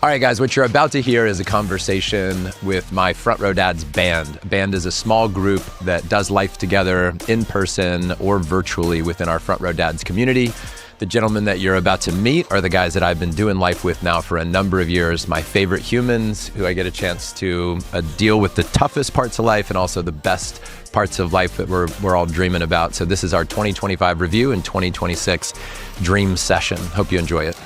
All right, guys, what you're about to hear is a conversation with my Front Row Dads band. A band is a small group that does life together in person or virtually within our Front Row Dads community. The gentlemen that you're about to meet are the guys that I've been doing life with now for a number of years, my favorite humans who I get a chance to deal with the toughest parts of life and also the best parts of life that we're all dreaming about. So this is our 2025 review and 2026 dream session. Hope you enjoy it.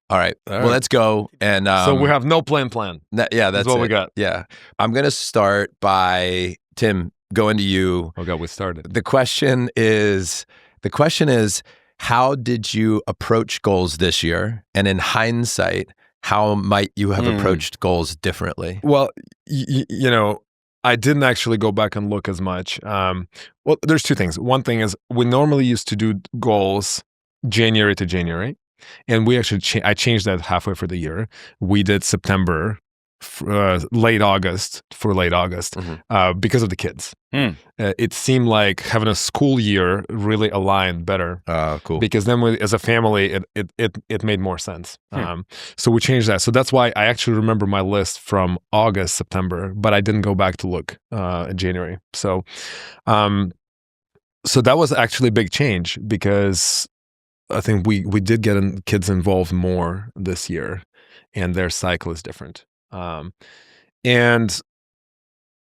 All right. Well, let's go. And so we have no plan. That's what we got. Yeah. I'm going to start by, Tim, going to you. Okay, we started. The question is, how did you approach goals this year? And in hindsight, how might you have approached goals differently? Well, you know, I didn't actually go back and look as much. Well, there's two things. One thing is we normally used to do goals January to January. And we actually, I changed that halfway for the year. We did September, late August because of the kids. It seemed like having a school year really aligned better. Cool. Because then as a family, it made more sense. So we changed that. So that's why I actually remember my list from August, September, but I didn't go back to look in January. So that was actually a big change because I think we did get kids involved more this year, and their cycle is different. And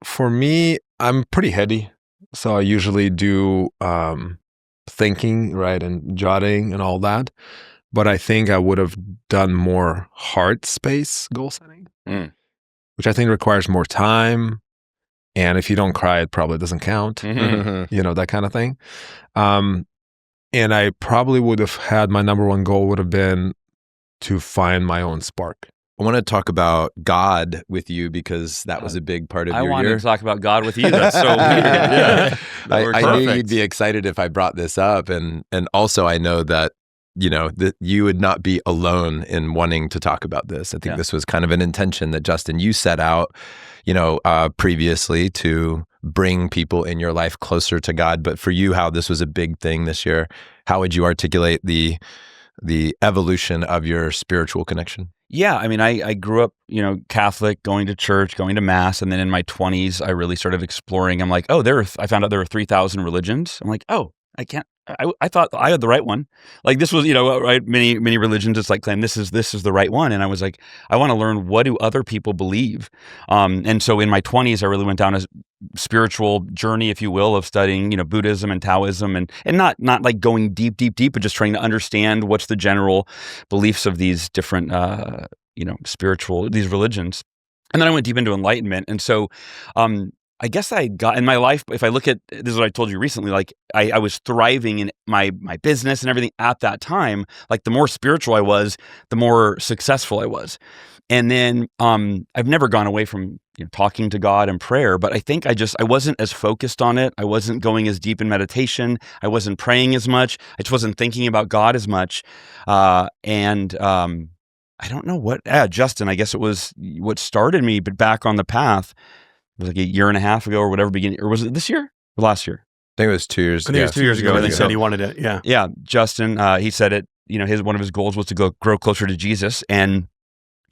for me, I'm pretty heady, so I usually do thinking, right, and jotting and all that. But I think I would have done more heart space goal setting, which I think requires more time. And if you don't cry, it probably doesn't count. You know, that kind of thing. And I probably would have had my number one goal would have been to find my own spark. I want to talk about God with you because that was a big part of your year. I wanted to talk about God with you. That's so weird. Yeah. I knew you'd be excited if I brought this up. And also I know that, you know, that you would not be alone in wanting to talk about this. I think this was kind of an intention that, Justin, you set out, you know, previously to bring people in your life closer to God. But for you, how this was a big thing this year, how would you articulate the evolution of your spiritual connection? Yeah, I mean, I grew up, you know, Catholic, going to church, going to mass, and then in my 20s, I really started exploring. I'm like, I found out there were 3,000 religions. I'm like, I thought I had the right one. Like this was, you know, right? Many religions, it's like claim this is the right one. And I was like, I want to learn, what do other people believe? And so in my 20s, I really went down a spiritual journey, if you will, of studying, you know, Buddhism and Taoism, and not like going deep, but just trying to understand what's the general beliefs of these different, you know, these religions. And then I went deep into enlightenment. And so, I guess I got in my life, if I look at, this is what I told you recently, like I was thriving in my business and everything at that time. Like the more spiritual I was, the more successful I was. And then I've never gone away from, you know, talking to God and prayer, but I think I wasn't as focused on it. I wasn't going as deep in meditation. I wasn't praying as much. I just wasn't thinking about God as much. And I don't know what, Justin, I guess it was what started me, but back on the path. It was like a year and a half ago or whatever, or was it this year or last year? I think it was 2 years ago. I think it was 2 years ago. He said he wanted it. Yeah. Yeah. Justin, he said it, you know, one of his goals was to grow closer to Jesus and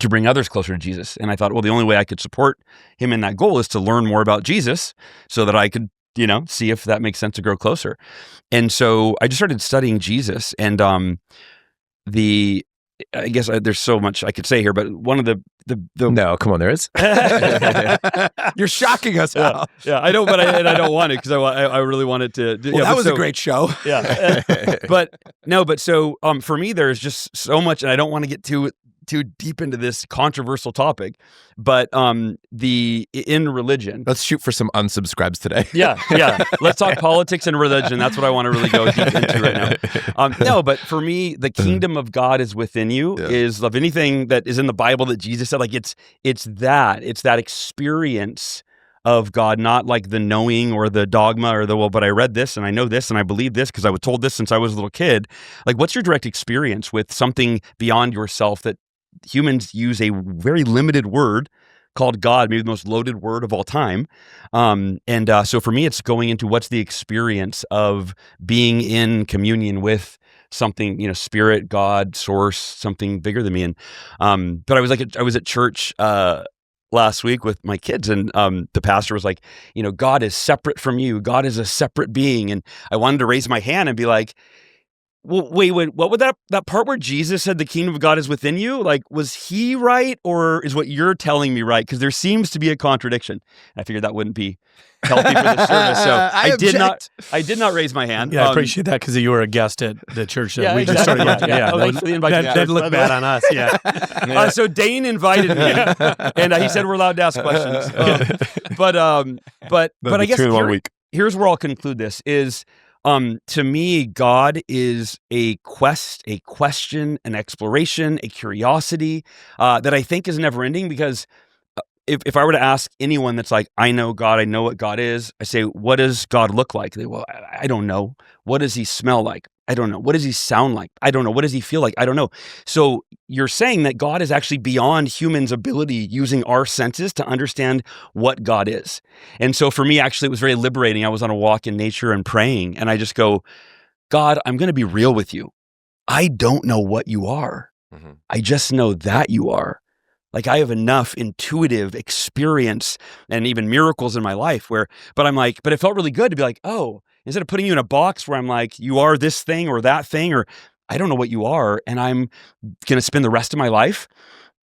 to bring others closer to Jesus. And I thought, well, the only way I could support him in that goal is to learn more about Jesus so that I could, you know, see if that makes sense to grow closer. And so I just started studying Jesus, and I guess there's so much I could say here, but one of the No, come on, there is. You're shocking us now. Yeah, I know, but I don't want it because I really wanted to. Well, that was a great show. Yeah, but so for me, there's just so much, and I don't want to get too deep into this controversial topic, but in religion. Let's shoot for some unsubscribes today. Yeah. Let's talk politics and religion. That's what I want to really go deep into right now. No, but for me, the kingdom of God is within you. Is of anything that is in the Bible that Jesus said, like it's that experience of God, not like the knowing or the dogma or but I read this and I know this and I believe this because I was told this since I was a little kid. Like, what's your direct experience with something beyond yourself that humans use a very limited word called God, maybe the most loaded word of all time. So for me, it's going into what's the experience of being in communion with something, spirit, God, source, something bigger than me. And but I was at church last week with my kids, and the pastor was like, God is separate from you. God is a separate being. And I wanted to raise my hand and be like, well, wait, what would that part where Jesus said the kingdom of God is within you? Like, was he right, or is what you're telling me right? Because there seems to be a contradiction. I figured that wouldn't be healthy for the service, so I did not raise my hand. Yeah, I appreciate that because you were a guest at the church that Yeah, we just exactly. started. Yeah. Oh, thanks for the invite. That'd look bad on us. Yeah. So Dane invited me, and he said we're allowed to ask questions. But I guess here's where I'll conclude this is. To me, God is a quest, a question, an exploration, a curiosity that I think is never ending, because if I were to ask anyone that's like, I know God, I know what God is, I say, what does God look like? They, well, I don't know. What does he smell like? I don't know. What does he sound like? I don't know. What does he feel like? I don't know. So you're saying that God is actually beyond humans' ability using our senses to understand what God is. And so for me, actually, it was very liberating. I was on a walk in nature and praying, and I just go, God, I'm going to be real with you. I don't know what you are. Mm-hmm. I just know that you are. Like, I have enough intuitive experience and even miracles in my life but it felt really good to be like, oh, instead of putting you in a box where I'm like, you are this thing or that thing, or I don't know what you are, and I'm going to spend the rest of my life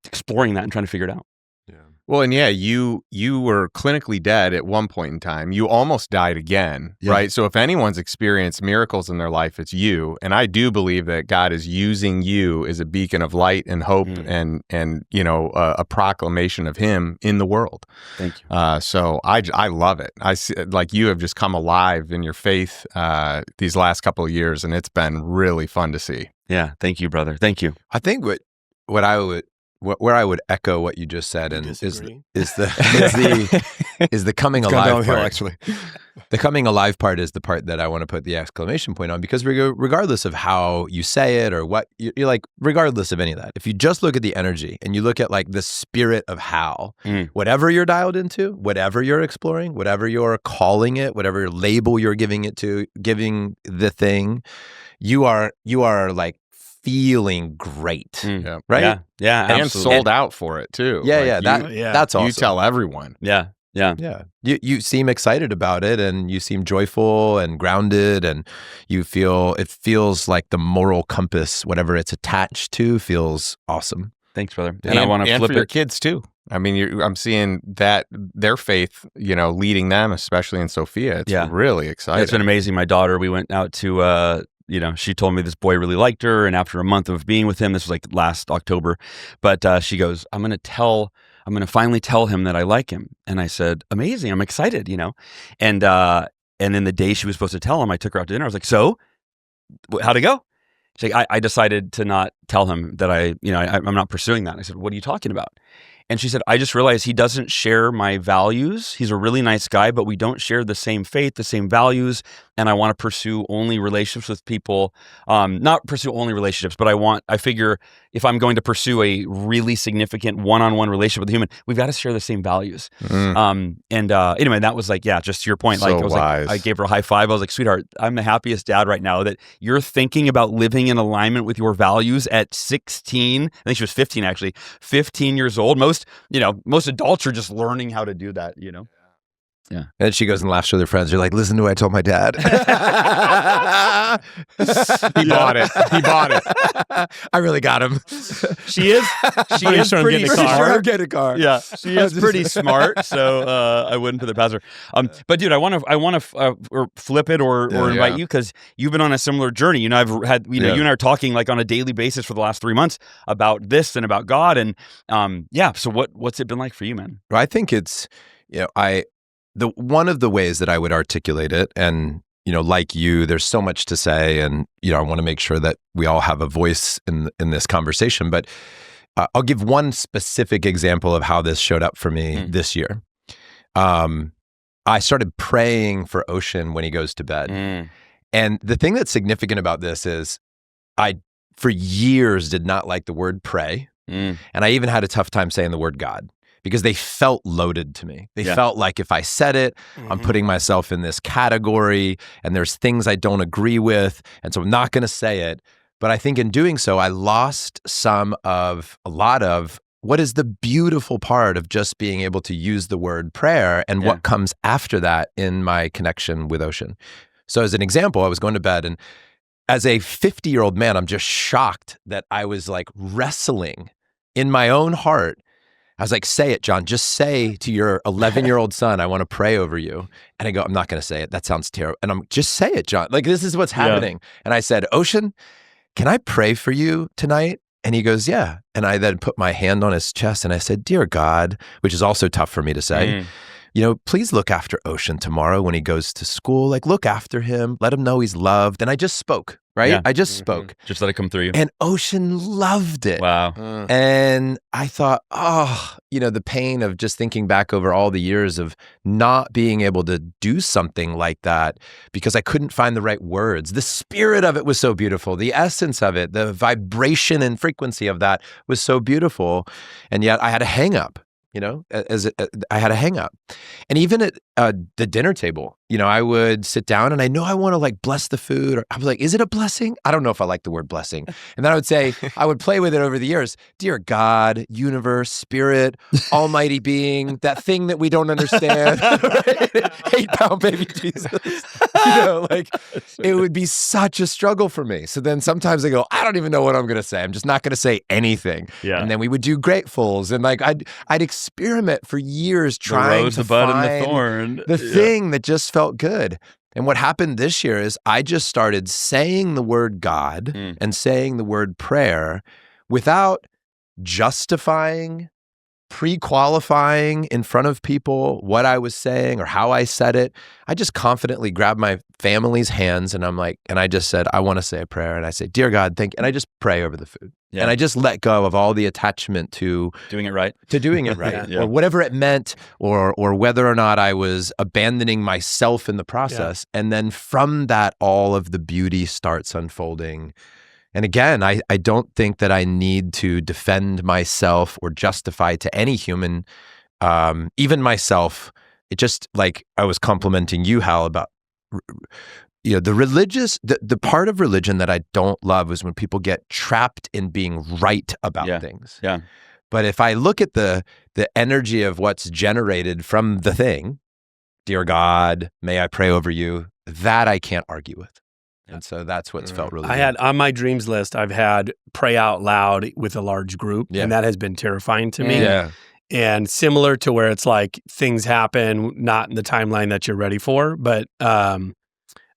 exploring that and trying to figure it out. Yeah. Well, and you were clinically dead at one point in time. You almost died again, right? So if anyone's experienced miracles in their life, it's you. And I do believe that God is using you as a beacon of light and hope and a proclamation of him in the world. Thank you. So I love it. I see, like, you have just come alive in your faith these last couple of years, and it's been really fun to see. Yeah. Thank you, brother. Thank you. I think where I would echo what you just said, and is the coming alive part. Actually, the coming alive part is the part that I want to put the exclamation point on, because regardless of how you say it or what you're like, regardless of any of that, if you just look at the energy and you look at like the spirit of Hal, whatever you're dialed into, whatever you're exploring, whatever you're calling it, whatever label you're giving the thing, you are like feeling great, right? Yeah, and sold out for it too. That's awesome. You tell everyone. Yeah. You seem excited about it, and you seem joyful and grounded, and it feels like the moral compass, whatever it's attached to, feels awesome. Thanks, brother. And I want to flip for your kids too. I mean, I'm seeing that their faith, leading them, especially in Sophia. It's really exciting. It's been amazing. My daughter, we went out to. She told me this boy really liked her, and after a month of being with him, this was like last October, but she goes, I'm going to finally tell him that I like him. And I said, amazing, I'm excited, and then the day she was supposed to tell him, I took her out to dinner. I was like, so how'd it go? She's like, I decided to not tell him that I'm not pursuing that. I said, what are you talking about? And she said, I just realized he doesn't share my values. He's a really nice guy, but we don't share the same faith, the same values. And I want to pursue only relationships with people, not pursue only relationships, but I figure if I'm going to pursue a really significant one-on-one relationship with a human, we've got to share the same values. Anyway, that was like, just to your point, like, I gave her a high five. I was like, sweetheart, I'm the happiest dad right now that you're thinking about living in alignment with your values at 16. I think she was 15, actually, 15 years old. Most adults are just learning how to do that, Yeah. And she goes and laughs with her friends. You're like, listen to what I told my dad. He bought it. I really got him. She is pretty smart. I'm getting a car. Yeah, she is pretty smart. So I wouldn't put it past her. But dude, I want to flip it or invite you, because you've been on a similar journey. I've had you and I are talking like on a daily basis for the last 3 months about this and about God, and So what's it been like for you, man? I think it's one of the ways that I would articulate it, and like you, there's so much to say, and I want to make sure that we all have a voice in this conversation. But I'll give one specific example of how this showed up for me this year. I started praying for Ocean when he goes to bed, and the thing that's significant about this is I, for years, did not like the word pray, and I even had a tough time saying the word God, because they felt loaded to me. They felt like if I said it, I'm putting myself in this category, and there's things I don't agree with, and so I'm not going to say it. But I think in doing so, I lost a lot of what is the beautiful part of just being able to use the word prayer and what comes after that in my connection with Ocean. So as an example, I was going to bed, and as a 50-year-old man, I'm just shocked that I was like wrestling in my own heart. I was like, say it, Jon. Just say to your 11-year-old son, I want to pray over you. And I go, I'm not going to say it. That sounds terrible. And I'm just say it, Jon. Like, this is what's happening. And I said, Ocean, can I pray for you tonight? And he goes, yeah. And I then put my hand on his chest and I said, dear God, which is also tough for me to say, please look after Ocean tomorrow when he goes to school. Like, look after him. Let him know he's loved. And I just spoke, right? Yeah. I just spoke. Just let it come through you. And Ocean loved it. Wow. And I thought, the pain of just thinking back over all the years of not being able to do something like that because I couldn't find the right words. The spirit of it was so beautiful. The essence of it, the vibration and frequency of that was so beautiful. And yet I had a hang up. I had a hang up. And even at the dinner table, I would sit down and I know I want to like bless the food. Or I was like, is it a blessing? I don't know if I like the word blessing. And then I would say, I would play with it over the years. Dear God, universe, spirit, almighty being, that thing that we don't understand, 8-pound baby Jesus. It would be such a struggle for me. So then sometimes I go, I don't even know what I'm going to say. I'm just not going to say anything. Yeah. And then we would do gratefuls and like I'd experiment for years trying to bud, find and the thorn. The thing that just felt good. And what happened this year is I just started saying the word God and saying the word prayer without justifying, pre-qualifying in front of people what I was saying or how I said it. I just confidently grabbed my family's hands and I just said, I want to say a prayer. And I say, dear God, thank you. And I just pray over the food. Yeah. And I just let go of all the attachment to doing it right, or whatever it meant, or whether or not I was abandoning myself in the process. Yeah. And then from that, all of the beauty starts unfolding. And again, I don't think that I need to defend myself or justify to any human, even myself. It just like I was complimenting you, Hal, about the part of religion that I don't love is when people get trapped in being right about things. Yeah. But if I look at the energy of what's generated from the thing, dear God, may I pray over you, that I can't argue with. And so that's what's felt really good. had on my dreams list, I've had pray out loud with a large group, and that has been terrifying to me. Yeah. And similar to where it's like things happen not in the timeline that you're ready for, but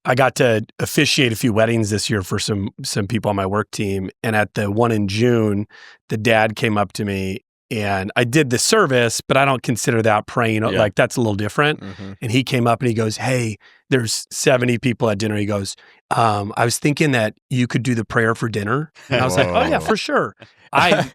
I got to officiate a few weddings this year for some people on my work team. And at the one in June, the dad came up to me and I did the service, but I don't consider that praying. Like that's a little different. Mm-hmm. And he came up and he goes, hey, there's 70 people at dinner. He goes, I was thinking that you could do the prayer for dinner. And I was like, oh yeah, for sure. I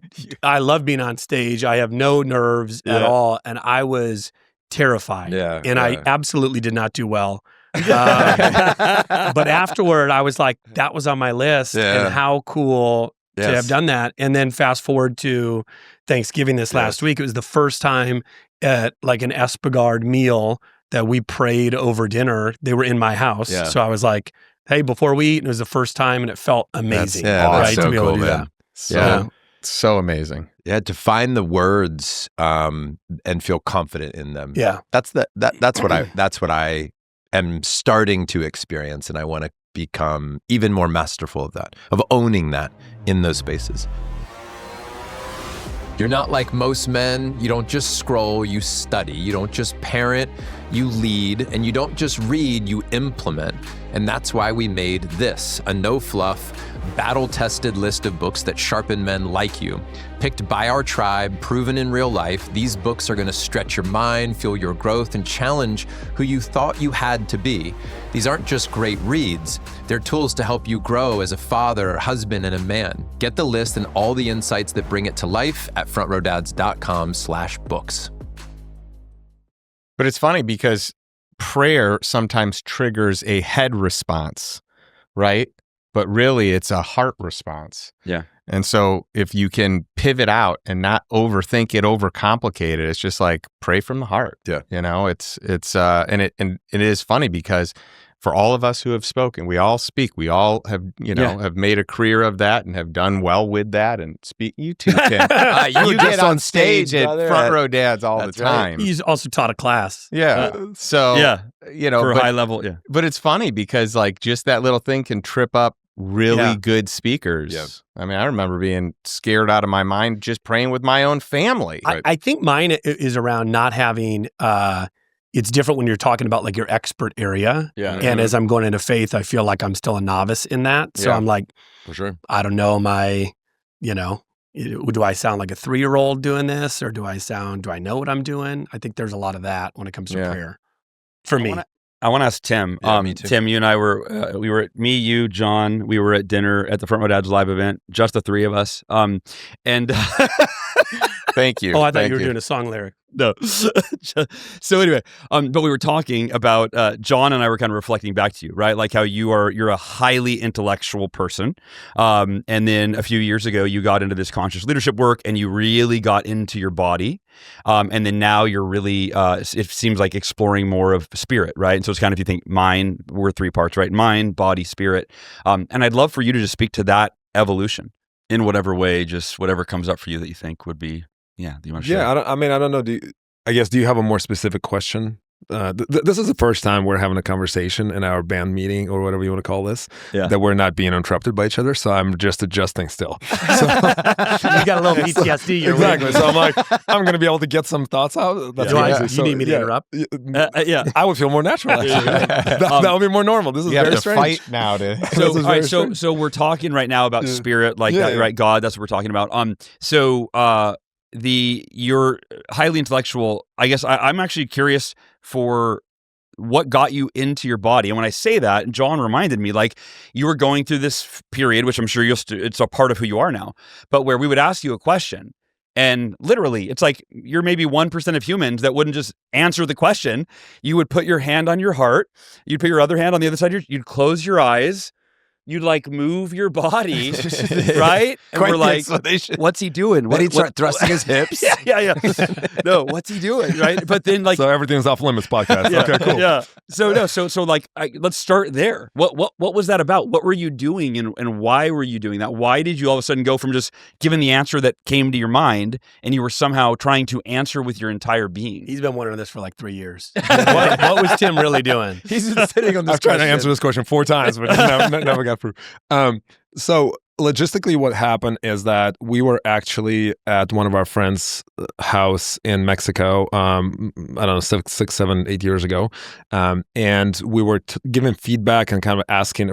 love being on stage. I have no nerves at all. And I was terrified. And I absolutely did not do well. But afterward, I was like, that was on my list, and how cool to have done that. And then fast forward to Thanksgiving this last week. It was the first time at like an Espegard meal that we prayed over dinner. They were in my house. So I was like, hey, before we eat, and it was the first time and it felt amazing. That's so to be able cool, to do man. that. So amazing. Yeah, to find the words and feel confident in them. Yeah. That's what I am starting to experience, and I want to become even more masterful of that, of owning that in those spaces. You're not like most men. You don't just scroll, you study. You don't just parent, you lead. And you don't just read, you implement. And that's why we made this, a no-fluff, battle-tested list of books that sharpen men like you. Picked by our tribe, proven in real life, these books are going to stretch your mind, fuel your growth, and challenge who you thought you had to be. These aren't just great reads. They're tools to help you grow as a father, husband, and a man. Get the list and all the insights that bring it to life at frontrowdads.com/books. But it's funny because prayer sometimes triggers a head response, right? But really it's a heart response. Yeah. And so if you can pivot out and not overthink it, overcomplicate it, it's just like pray from the heart. Yeah. You know, it's and it is funny because for all of us who have spoken, we all speak. We all have, have made a career of that and have done well with that. And speak, you too, Tim. you get on stage at Front Row Dads all the time. Right. He's also taught a class. Yeah. For high level. Yeah. But it's funny because like just that little thing can trip up really good speakers. Yeah. I mean, I remember being scared out of my mind just praying with my own family. I think mine is around not having, it's different when you're talking about like your expert area. Yeah. And as I'm going into faith, I feel like I'm still a novice in that. So I'm like, For sure. I don't know, do I sound like a 3-year-old doing this, or do I know what I'm doing? I think there's a lot of that when it comes to prayer for me. I want to ask Tim. Me too. Tim, you and I were me, you, John. We were at dinner at the Front Row Dads live event, just the three of us. And thank you. Oh, I thought you were doing a song lyric. No. So anyway, but we were talking about John and I were kind of reflecting back to you, right? Like how you're a highly intellectual person, and then a few years ago you got into this conscious leadership work and you really got into your body, and then now you're really it seems like exploring more of spirit, right? And so it's kind of, if you think mind, we're 3 parts, right? Mind, body, spirit, and I'd love for you to just speak to that evolution in whatever way, just whatever comes up for you that you think would be. Yeah, do you want to share? I don't know. Do you have a more specific question? This is the first time we're having a conversation in our band meeting or whatever you want to call this, that we're not being interrupted by each other. So I'm just adjusting still. So, you got a little PTSD. Exactly. So I'm like, I'm going to be able to get some thoughts out. That's you need me to interrupt? I would feel more natural. Actually. That would be more normal. This is very strange. Fight now. So we're talking right now about spirit, like right? God. That's what we're talking about. You're highly intellectual. I guess I'm actually curious for what got you into your body. And when I say that, John reminded me, like, you were going through this period, which I'm sure it's a part of who you are now, but where we would ask you a question. And literally, it's like you're maybe 1% of humans that wouldn't just answer the question. You would put your hand on your heart. You'd put your other hand on the other side. You'd close your eyes. You'd like move your body, right? And we're like, what's he doing? Then he'd start thrusting his hips. Yeah. No, what's he doing, right? But then like, so everything's off limits podcast. Yeah, okay, cool. Yeah. So like, let's start there. What was that about? What were you doing, and why were you doing that? Why did you all of a sudden go from just giving the answer that came to your mind, and you were somehow trying to answer with your entire being? He's been wondering this for like 3 years. What was Tim really doing? He's been sitting on this. I've tried to answer this question 4 times, but never got through. So logistically, what happened is that we were actually at one of our friends' house in Mexico. I don't know, 6, 7, 8 years ago, and we were giving feedback and kind of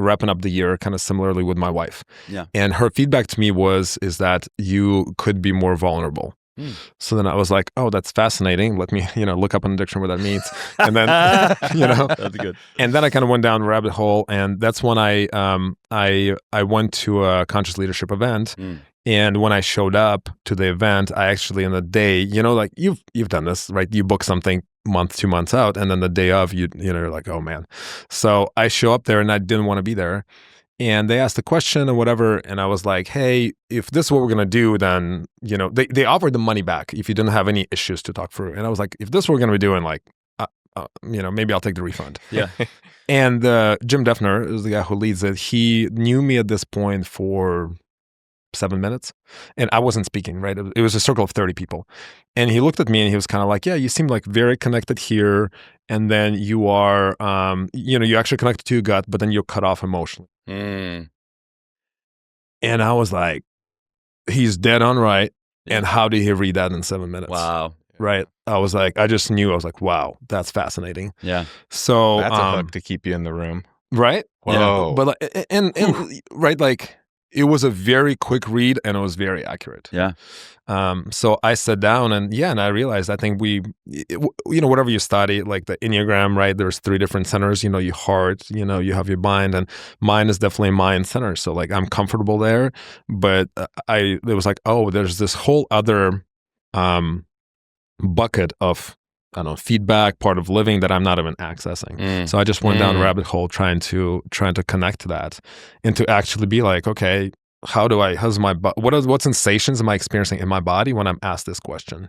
wrapping up the year, kind of similarly with my wife. Yeah. And her feedback to me is that you could be more vulnerable. So then I was like, oh, that's fascinating. Let me, look up in the dictionary what that means. And then, That's good. And then I kind of went down the rabbit hole. And that's when I went to a conscious leadership event. And when I showed up to the event, I actually, in the day, like you've done this, right? You book something month, 2 months out. And then the day of, you're like, oh man. So I show up there and I didn't want to be there. And they asked a question or whatever, and I was like, hey, if this is what we're going to do, then, they offered the money back if you didn't have any issues to talk through. And I was like, if this is what we're going to be doing, like, maybe I'll take the refund. Yeah. And Jim Defner is the guy who leads it. He knew me at this point for 7 minutes, and I wasn't speaking, right? It was a circle of 30 people. And he looked at me and he was kind of like, yeah, you seem like very connected here. And then you are, you actually connected to your gut, but then you're cut off emotionally. And I was like, he's dead on right. And how did he read that in 7 minutes? Wow. Right. I was like, I just knew. I was like, wow, that's fascinating. Yeah. So that's a hook to keep you in the room. Right. Whoa. Yeah. But and right, like it was a very quick read and it was very accurate. Yeah. So I sat down and I realized, I think whatever you study, like the Enneagram, right? There's 3 different centers, your heart, you have your mind, and mine is definitely mind center. So like I'm comfortable there, but it was like, oh, there's this whole other bucket of, I don't know, feedback, part of living that I'm not even accessing. So I just went down a rabbit hole trying to connect to that and to actually be like, okay, what sensations am I experiencing in my body when I'm asked this question?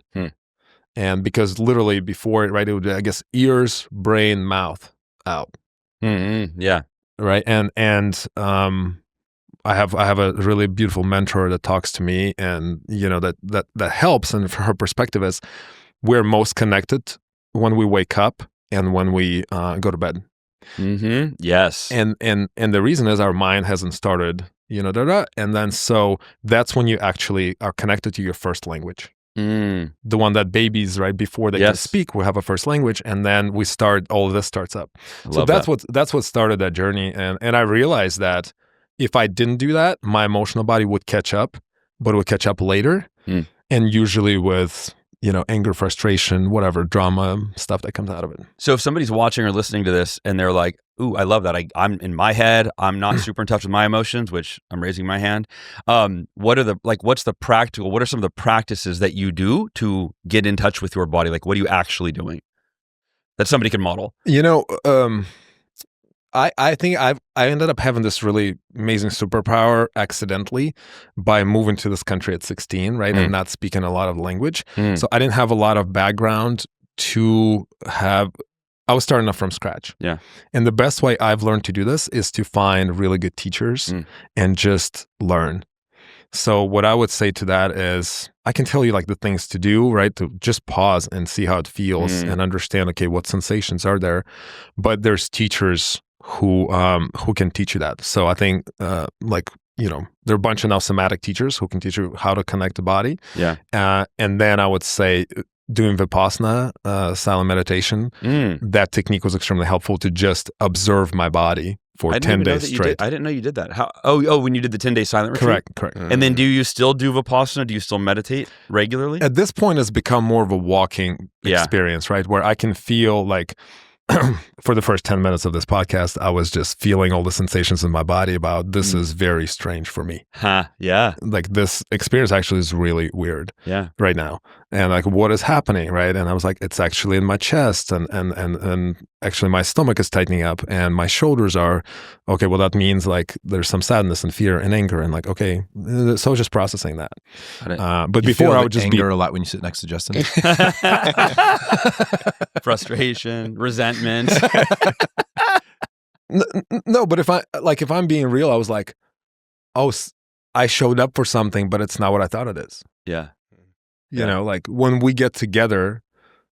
And because literally before it, right, it would be, I guess, ears, brain, mouth, out. Yeah. right? And I have a really beautiful mentor that talks to me, and that helps. And her perspective is we're most connected when we wake up and when we go to bed. Yes. And the reason is our mind hasn't started, and then so that's when you actually are connected to your first language. The one that babies, right before they can speak, we have a first language, and then all of this starts up. So that's what started that journey, and I realized that if I didn't do that, my emotional body would catch up, but it would catch up later, and usually with anger, frustration, whatever drama stuff that comes out of it. So if somebody's watching or listening to this and they're like, "Ooh, I love that. I'm in my head. I'm not super in touch with my emotions," which I'm raising my hand. What are some of the practices that you do to get in touch with your body? Like, what are you actually doing that somebody can model? I think I ended up having this really amazing superpower accidentally by moving to this country at 16, right? And not speaking a lot of language. So I didn't have a lot of background I was starting off from scratch. Yeah. And the best way I've learned to do this is to find really good teachers and just learn. So what I would say to that is I can tell you like the things to do, right? To just pause and see how it feels and understand, okay, what sensations are there. But there's teachers who can teach you that. So I think there are a bunch of now somatic teachers who can teach you how to connect the body. Yeah. And then I would say doing Vipassana, silent meditation, that technique was extremely helpful to just observe my body for 10 days straight. I didn't know you did that. How? Oh, when you did the 10-day silent retreat? Correct. And then do you still do Vipassana? Do you still meditate regularly? At this point, it's become more of a walking experience, right? Where I can feel like for the first 10 minutes of this podcast, I was just feeling all the sensations in my body about this is very strange for me. Yeah. Like this experience actually is really weird right now. And like, what is happening, right? And I was like, it's actually in my chest and actually my stomach is tightening up and my shoulders are, okay, well, that means like there's some sadness and fear and anger and like, okay, so just processing that. But before I would just anger a lot when you sit next to Justin. Frustration, resentment. No, but if I'm being real, I was like, oh, I showed up for something, but it's not what I thought it is. Yeah. You know, like when we get together,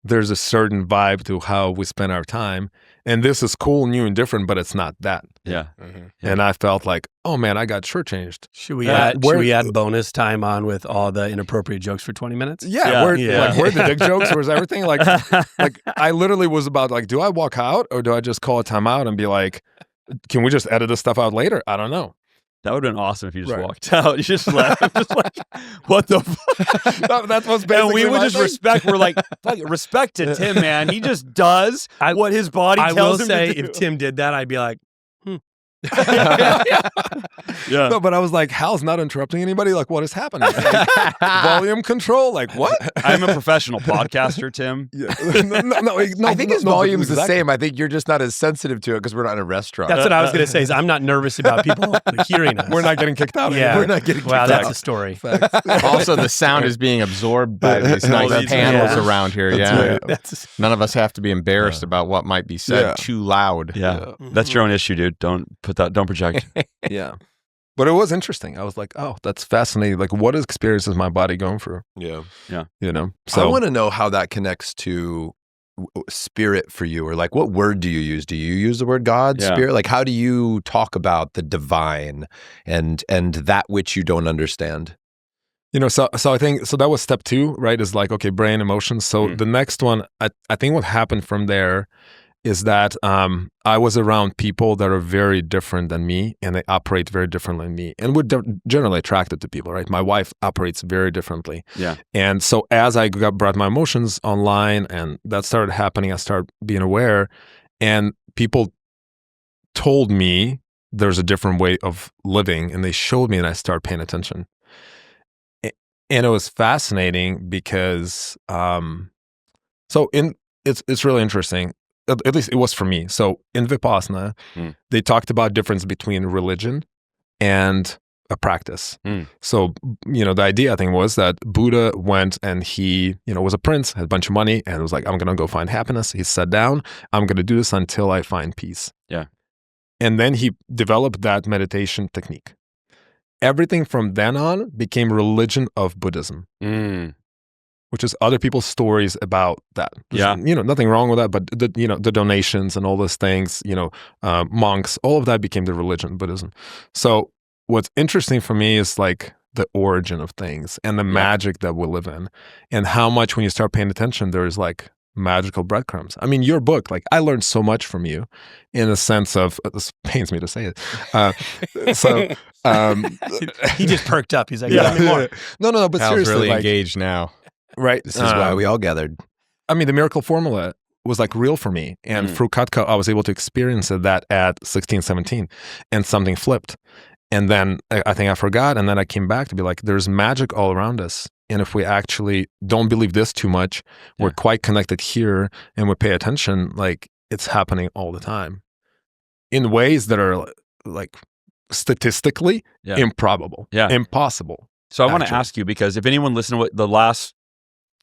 there's a certain vibe to how we spend our time. And this is cool, new, and different, but it's not that. Yeah. And I felt like, oh man, I got shortchanged. Should we add bonus time on with all the inappropriate jokes for 20 minutes? Where the dick jokes? Where's everything? Like I literally was about like, do I walk out or do I just call a timeout and be like, can we just edit this stuff out later? I don't know. That would have been awesome if you just walked out. You just left. Just like, what the fuck? That's what's basically and we would just respect. We're like, respect to Tim, man. He just does what his body tells him to do. I will say, if Tim did that, I'd be like, Yeah. No, but I was like, Hal's not interrupting anybody. Like, what is happening? Like, volume control? Like, what? I'm a professional podcaster, Tim. Yeah. No, I think his volume's the same. I think you're just not as sensitive to it because we're not in a restaurant. That's what I was going to say. Is I'm not nervous about people hearing us. We're not getting kicked out. Yeah, we're not getting kicked wow, out. that's a story. Also, the sound is being absorbed by these nice panels around here. None of us have to be embarrassed about what might be said too loud. Yeah. That's your own issue, dude. Don't project. Yeah. But it was interesting. I was like, oh, that's fascinating. Like, what experience is my body going through? Yeah. You know? So I want to know how that connects to spirit for you, or like, what word do you use? Do you use the word God, spirit? Like, how do you talk about the divine and that which you don't understand? You know, so I think, so that was step 2, right? Is like, okay, brain, emotions. So the next one, I think what happened from there is that I was around people that are very different than me, and they operate very differently than me, and we're generally attracted to people, right? My wife operates very differently. Yeah. And so as I brought my emotions online and that started happening, I started being aware, and people told me there's a different way of living, and they showed me, and I started paying attention. And it was fascinating because, it's really interesting. At least it was for me. So in Vipassana, they talked about difference between religion and a practice. So, the idea I think was that Buddha went and he, was a prince, had a bunch of money, and was like, I'm going to go find happiness. He sat down, I'm going to do this until I find peace. Yeah. And then he developed that meditation technique. Everything from then on became religion of Buddhism. Which is other people's stories about that. There's, nothing wrong with that, but the donations and all those things, monks, all of that became the religion, Buddhism. So what's interesting for me is like the origin of things and the magic that we live in, and how much when you start paying attention, there's like magical breadcrumbs. I mean, your book, like I learned so much from you in the sense of, this pains me to say it. He just perked up. He's like, tell me more. No, but Hal's seriously, really like, engaged now. Right. This is why we all gathered. I mean, the miracle formula was like real for me. And through Katka, I was able to experience that at 16, 17, and something flipped. And then I think I forgot. And then I came back to be like, there's magic all around us. And if we actually don't believe this too much, we're quite connected here and we pay attention, like it's happening all the time in ways that are like statistically improbable, impossible. So I want to ask you, because if anyone listened to what the last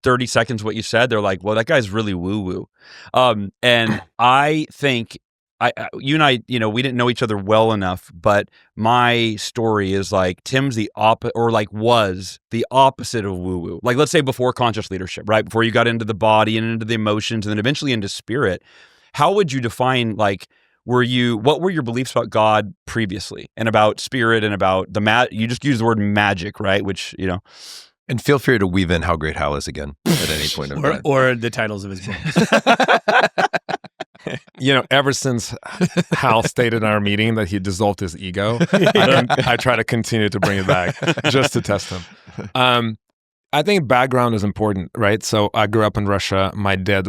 30 seconds what you said, they're like, well, that guy's really woo-woo. And I think you and I, we didn't know each other well enough, but my story is like Tim's was the opposite of woo-woo. Like, let's say before conscious leadership, right? Before you got into the body and into the emotions and then eventually into spirit. How would you define, like, what were your beliefs about God previously and about spirit and about you just used the word magic, right? Which, And feel free to weave in how great Hal is again at any point in time. Or the titles of his books. Ever since Hal stated in our meeting that he dissolved his ego, I try to continue to bring it back just to test him. I think background is important, right? So I grew up in Russia. My dad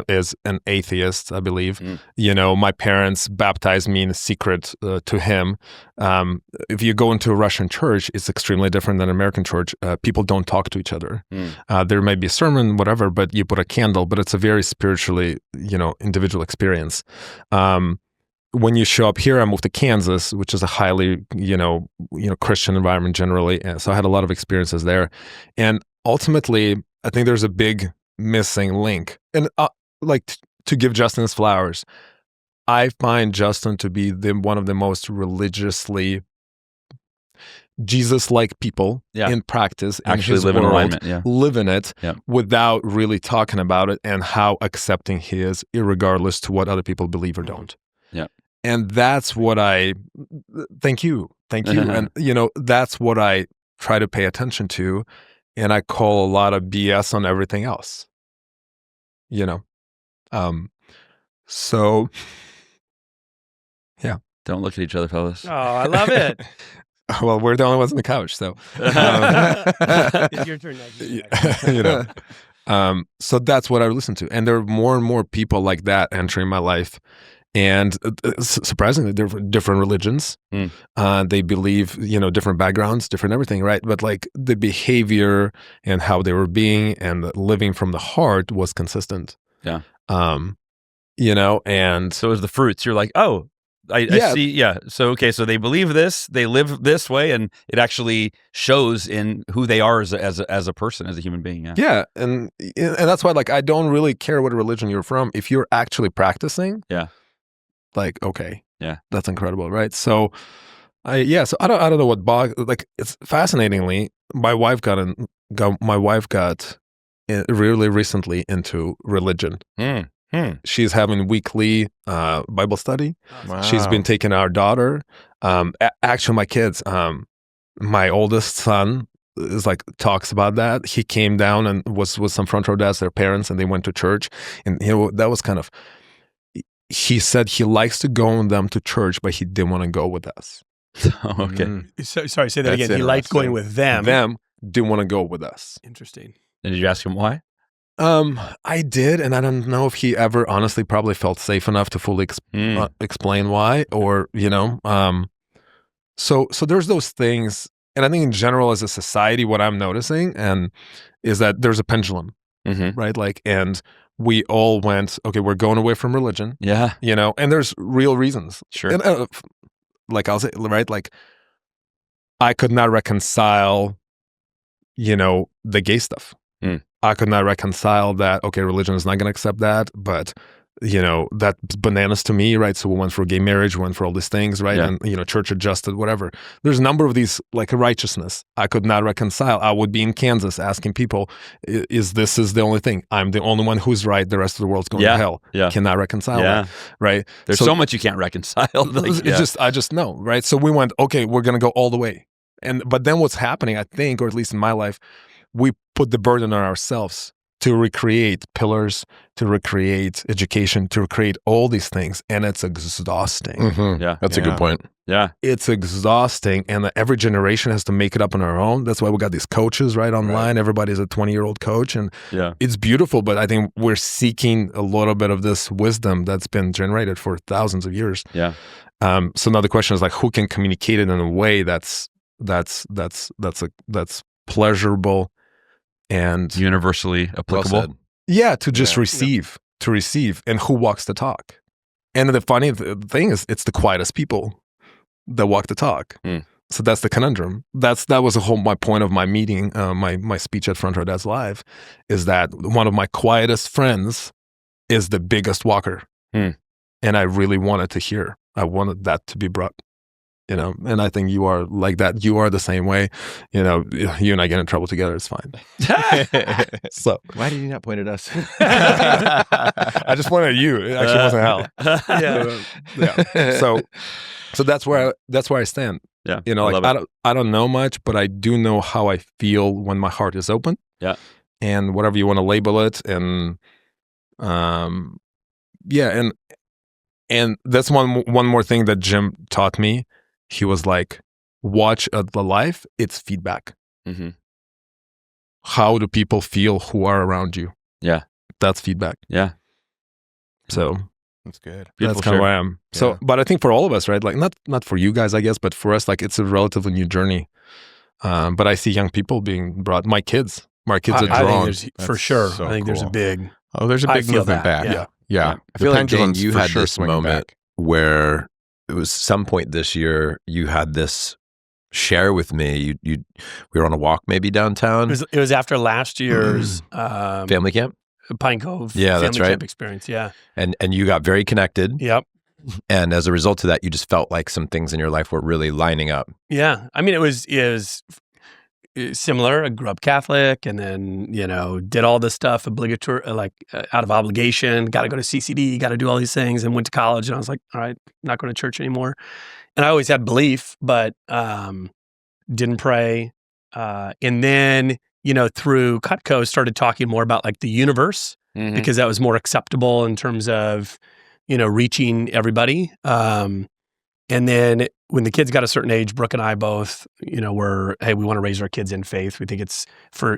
is an atheist, I believe. My parents baptized me in secret to him. If you go into a Russian church, it's extremely different than an American church. People don't talk to each other. There may be a sermon, whatever, but you put a candle, but it's a very spiritually, individual experience. When you show up here, I moved to Kansas, which is a highly, Christian environment generally. And so I had a lot of experiences there. And ultimately, I think there's a big missing link. And to give Justin his flowers, I find Justin to be one of the most religiously Jesus-like people in practice, actually in live in alignment, live in it without really talking about it, and how accepting he is, irregardless to what other people believe or don't. Yeah. And that's what thank you. And, that's what I try to pay attention to. And I call a lot of BS on everything else, so, yeah. Don't look at each other, fellas. Oh, I love it. Well, we're the only ones on the couch, so. It's your turn next. So that's what I listen to. And there are more and more people like that entering my life. And surprisingly, they're different religions. They believe, different backgrounds, different everything, right? But like the behavior and how they were being and living from the heart was consistent. Yeah. And so as the fruits, you're like, oh, I see. Yeah. So, okay. So they believe this, they live this way, and it actually shows in who they are as a person, as a human being. Yeah. Yeah. And that's why, like, I don't really care what religion you're from. If you're actually practicing. Yeah. Like, okay, yeah, that's incredible, right? So, so I don't know what it's fascinatingly, my wife got really recently into religion. She's having weekly Bible study. Wow. She's been taking our daughter. Actually, my kids. My oldest son is talks about that. He came down and was with some front row dads, their parents, and they went to church, and that was kind of. He said he likes to go with them to church, but he didn't want to go with us. Okay. Sorry, say that again. He liked going with them. Them didn't want to go with us. Interesting. And did you ask him why? I did, and I don't know if he ever honestly probably felt safe enough to fully explain why, or So there's those things, and I think in general as a society, what I'm noticing is that there's a pendulum, right? And we all went, okay, we're going away from religion. Yeah. And there's real reasons. Sure. And, I'll say, right? I could not reconcile, the gay stuff. I could not reconcile that, okay, religion is not going to accept that, but, that's bananas to me, right? So we went for gay marriage, we went for all these things, right? Yeah. And, church adjusted, whatever. There's a number of these, like righteousness, I could not reconcile. I would be in Kansas asking people, is the only thing? I'm the only one who's right. The rest of the world's going to hell. Yeah. Cannot reconcile that, right? There's so much you can't reconcile. I just know, right? So we went, okay, we're going to go all the way. But then what's happening, I think, or at least in my life, we put the burden on ourselves to recreate pillars, to recreate education, to recreate all these things. And it's exhausting. Mm-hmm. Yeah. That's a good point. Yeah. It's exhausting. And every generation has to make it up on our own. That's why we got these coaches, right, online. Right. Everybody's a 20-year-old coach. And it's beautiful, but I think we're seeking a little bit of this wisdom that's been generated for thousands of years. Yeah. So now the question is like, who can communicate it in a way that's pleasurable and universally applicable. Well to just receive, and who walks the talk. And the funny thing is, it's the quietest people that walk the talk. So that's the conundrum. That was my point of my meeting, my speech at Front Row Dads Live, is that one of my quietest friends is the biggest walker. And I really wanted to hear. I wanted that to be brought. And I think you are like that. You are the same way. You and I get in trouble together. It's fine. So why did you not point at us? I just pointed at you. It actually wasn't Hal. So that's where I stand. Yeah. I don't know much, but I do know how I feel when my heart is open. Yeah. And whatever you want to label it, and and that's one more thing that Jim taught me. He was like, watch the life, it's feedback. Mm-hmm. How do people feel who are around you? Yeah. That's feedback. Yeah. So that's good. That's kind of where I am. Yeah. So, but I think for all of us, right? Like not for you guys, I guess, but for us, like it's a relatively new journey. But I see young people being brought, my kids are drawn. I think for sure. So I think there's a big, there's a big movement back. Yeah. I feel like, Dane, you had this moment where it was some point this year you had this share with me. We were on a walk maybe downtown. It was after last year's family camp, Pine Cove. That's right. Camp experience. Yeah, and you got very connected. Yep. And as a result of that, you just felt like some things in your life were really lining up. Yeah, I mean, it was similar. I grew up Catholic, and then did all this stuff obligatory, out of obligation. Got to go to CCD, got to do all these things, and went to college. And I was like, all right, not going to church anymore. And I always had belief, but didn't pray. And then through Cutco, started talking more about like the universe, because that was more acceptable in terms of reaching everybody. And then when the kids got a certain age, Brooke and I both, were, hey, we want to raise our kids in faith. We think it's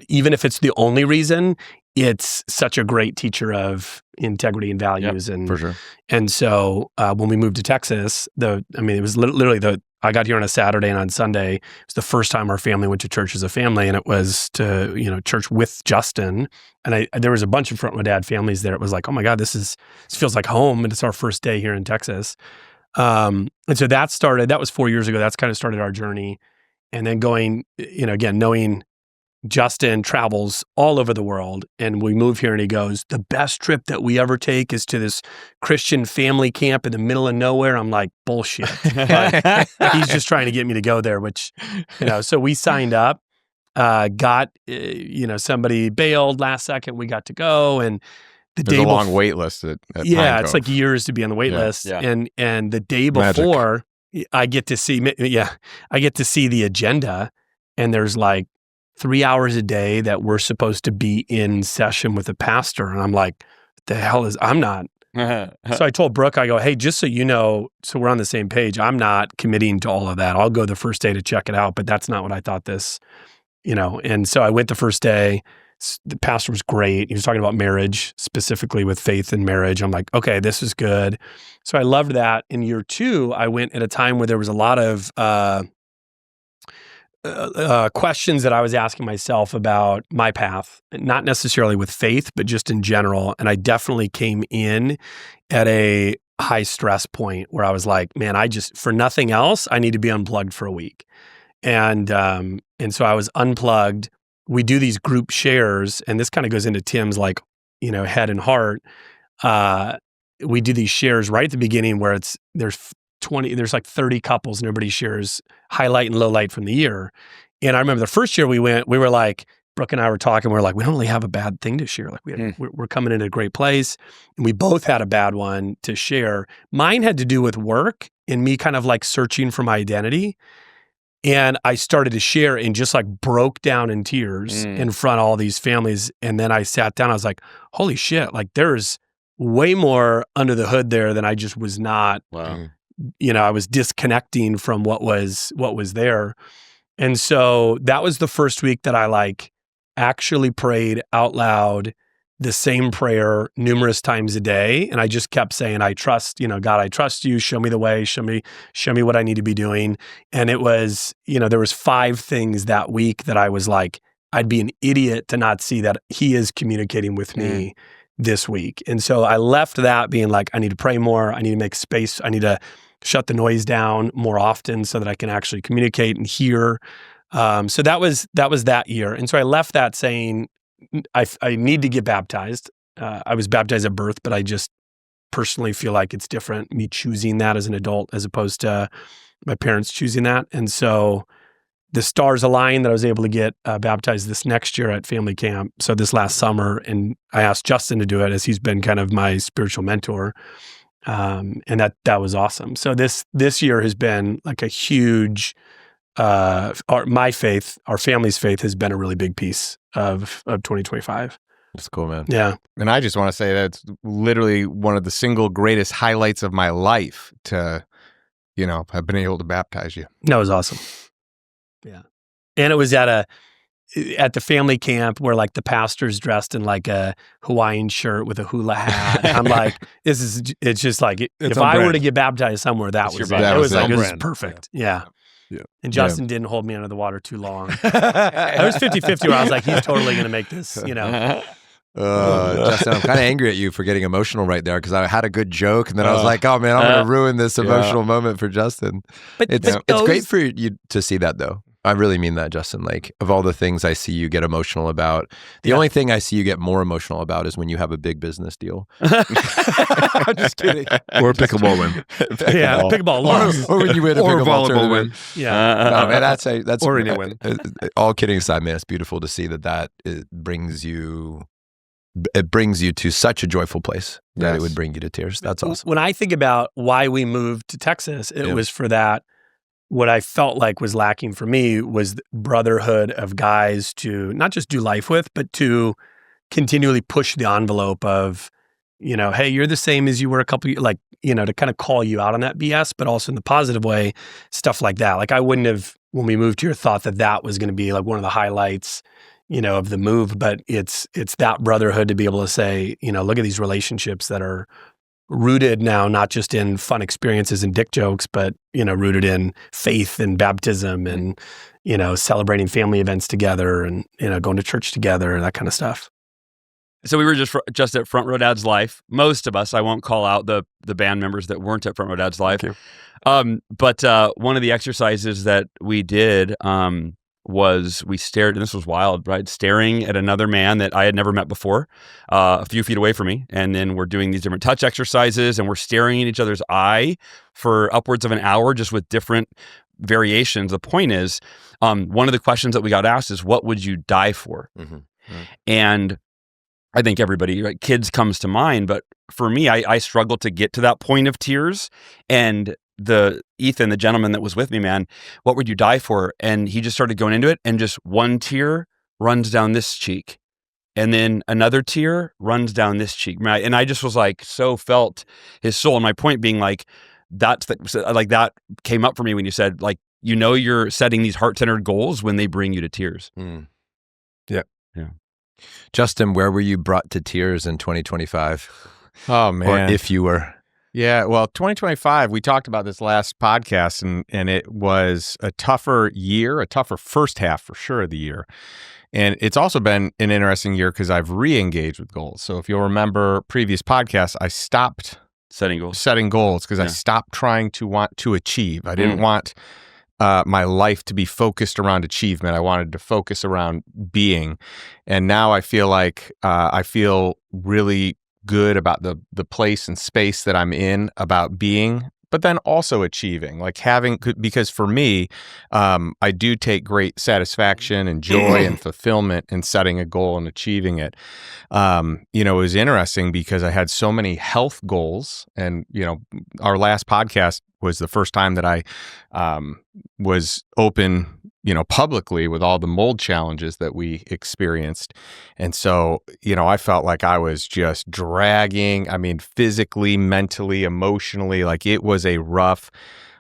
even if it's the only reason, it's such a great teacher of integrity and values. And for sure. And so when we moved to Texas, it was literally I got here on a Saturday, and on Sunday, it was the first time our family went to church as a family, and it was to, church with Justin. And there was a bunch of Front Row Dad families there. It was like, oh my God, this feels like home, and it's our first day here in Texas. And so that was 4 years ago. That's kind of started our journey. And then going, again, knowing Justin travels all over the world, and we move here and he goes, the best trip that we ever take is to this Christian family camp in the middle of nowhere. I'm like, bullshit. But he's just trying to get me to go there, which, so we signed up, got, somebody bailed last second. We got to go, and there's a long wait list at Pine Cove. It's like years to be on the wait list. Yeah. And the day before, I get to see the agenda, and there's like 3 hours a day that we're supposed to be in session with a pastor. And I'm like, the hell I'm not. So I told Brooke, I go, hey, just so you know, so we're on the same page, I'm not committing to all of that. I'll go the first day to check it out, but that's not what I thought this, And so I went the first day. The pastor was great. He was talking about marriage, specifically with faith and marriage. I'm like, okay, this is good. So I loved that. In year 2, I went at a time where there was a lot of questions that I was asking myself about my path, not necessarily with faith, but just in general. And I definitely came in at a high stress point where I was like, man, for nothing else, I need to be unplugged for a week. And so I was unplugged. We do these group shares, and this kind of goes into Tim's like, head and heart. We do these shares right at the beginning where there's like 30 couples and everybody shares highlight and low light from the year. And I remember the first year we went, we were like, Brooke and I were talking, we were like, we don't really have a bad thing to share. Like we're coming in a great place. And we both had a bad one to share. Mine had to do with work and me kind of like searching for my identity. And I started to share and just like broke down in tears in front of all these families. And then I sat down, I was like, holy shit, like there's way more under the hood there than I just was not. Wow. I was disconnecting from what was there. And so that was the first week that I like actually prayed out loud the same prayer numerous times a day. And I just kept saying, I trust, God, I trust you. Show me the way. Show me what I need to be doing. And it was, there was 5 things that week that I was like, I'd be an idiot to not see that he is communicating with me this week. And so I left that being like, I need to pray more. I need to make space. I need to shut the noise down more often so that I can actually communicate and hear. So that was that year. And so I left that saying, I need to get baptized. I was baptized at birth, but I just personally feel like it's different, me choosing that as an adult as opposed to my parents choosing that. And so the stars aligned that I was able to get baptized this next year at family camp. So this last summer, and I asked Justin to do it as he's been kind of my spiritual mentor. And that was awesome. So this year has been like a huge, my faith, our family's faith has been a really big piece of 2025. That's cool, man. Yeah. And I just want to say that's literally one of the single greatest highlights of my life to, have been able to baptize you. That was awesome. Yeah. And it was at the family camp where like the pastor's dressed in like a Hawaiian shirt with a hula hat. I'm like, it's just like, if I were to get baptized somewhere, that was it. It was like, it was perfect. Yeah. And Justin didn't hold me under the water too long. I was 50-50 where I was like, he's totally going to make this, Justin, I'm kind of angry at you for getting emotional right there because I had a good joke and then I was like, oh man, I'm going to ruin this emotional moment for Justin. But it's great for you to see that though. I really mean that, Justin. Like, of all the things I see you get emotional about, the only thing I see you get more emotional about is when you have a big business deal. I'm just kidding. Or a pickleball win. Pickleball loss. Or when you win a or pickleball volleyball win. Yeah. No, man, that's or any win. All kidding aside, man, it's beautiful to see that it brings you to such a joyful place that it would bring you to tears. That's awesome. When I think about why we moved to Texas, it was for that. What I felt like was lacking for me was the brotherhood of guys to not just do life with, but to continually push the envelope of, hey, you're the same as you were a couple years, like, to kind of call you out on that BS, but also in the positive way, stuff like that. Like I wouldn't have, when we moved here, thought that was going to be like one of the highlights, of the move, but it's that brotherhood to be able to say, look at these relationships that are rooted now, not just in fun experiences and dick jokes, but, rooted in faith and baptism and, celebrating family events together and, going to church together and that kind of stuff. So we were just at Front Row Dad's Life. Most of us, I won't call out the band members that weren't at Front Row Dad's Life. But one of the exercises that we did was we stared, and this was wild, right? Staring at another man that I had never met before, a few feet away from me. And then we're doing these different touch exercises and we're staring in each other's eye for upwards of an hour, just with different variations. The point is, one of the questions that we got asked is, what would you die for? And I think everybody, right, kids comes to mind, but for me, I struggled to get to that point of tears. And Ethan, the gentleman that was with me, man, what would you die for? And he just started going into it, and just one tear runs down this cheek, and then another tear runs down this cheek. And I just was like, so felt his soul. And my point being like, that came up for me when you said, like, you're setting these heart-centered goals when they bring you to tears. Yeah. Justin, where were you brought to tears in 2025? Oh man. Or if you were. Yeah, well, 2025, we talked about this last podcast, and it was a tougher year, a tougher first half for sure of the year. And it's also been an interesting year because I've re-engaged with goals. So if you'll remember previous podcasts, I stopped setting goals because I stopped trying to want to achieve. I didn't want my life to be focused around achievement. I wanted to focus around being. And now I feel like I feel really good about the place and space that I'm in, about being, but then also achieving, like having, because for me, I do take great satisfaction and joy and fulfillment in setting a goal and achieving it. It was interesting because I had so many health goals, and, our last podcast was the first time that I was open, publicly with all the mold challenges that we experienced. And so, I felt like I was just dragging, physically, mentally, emotionally, like it was a rough,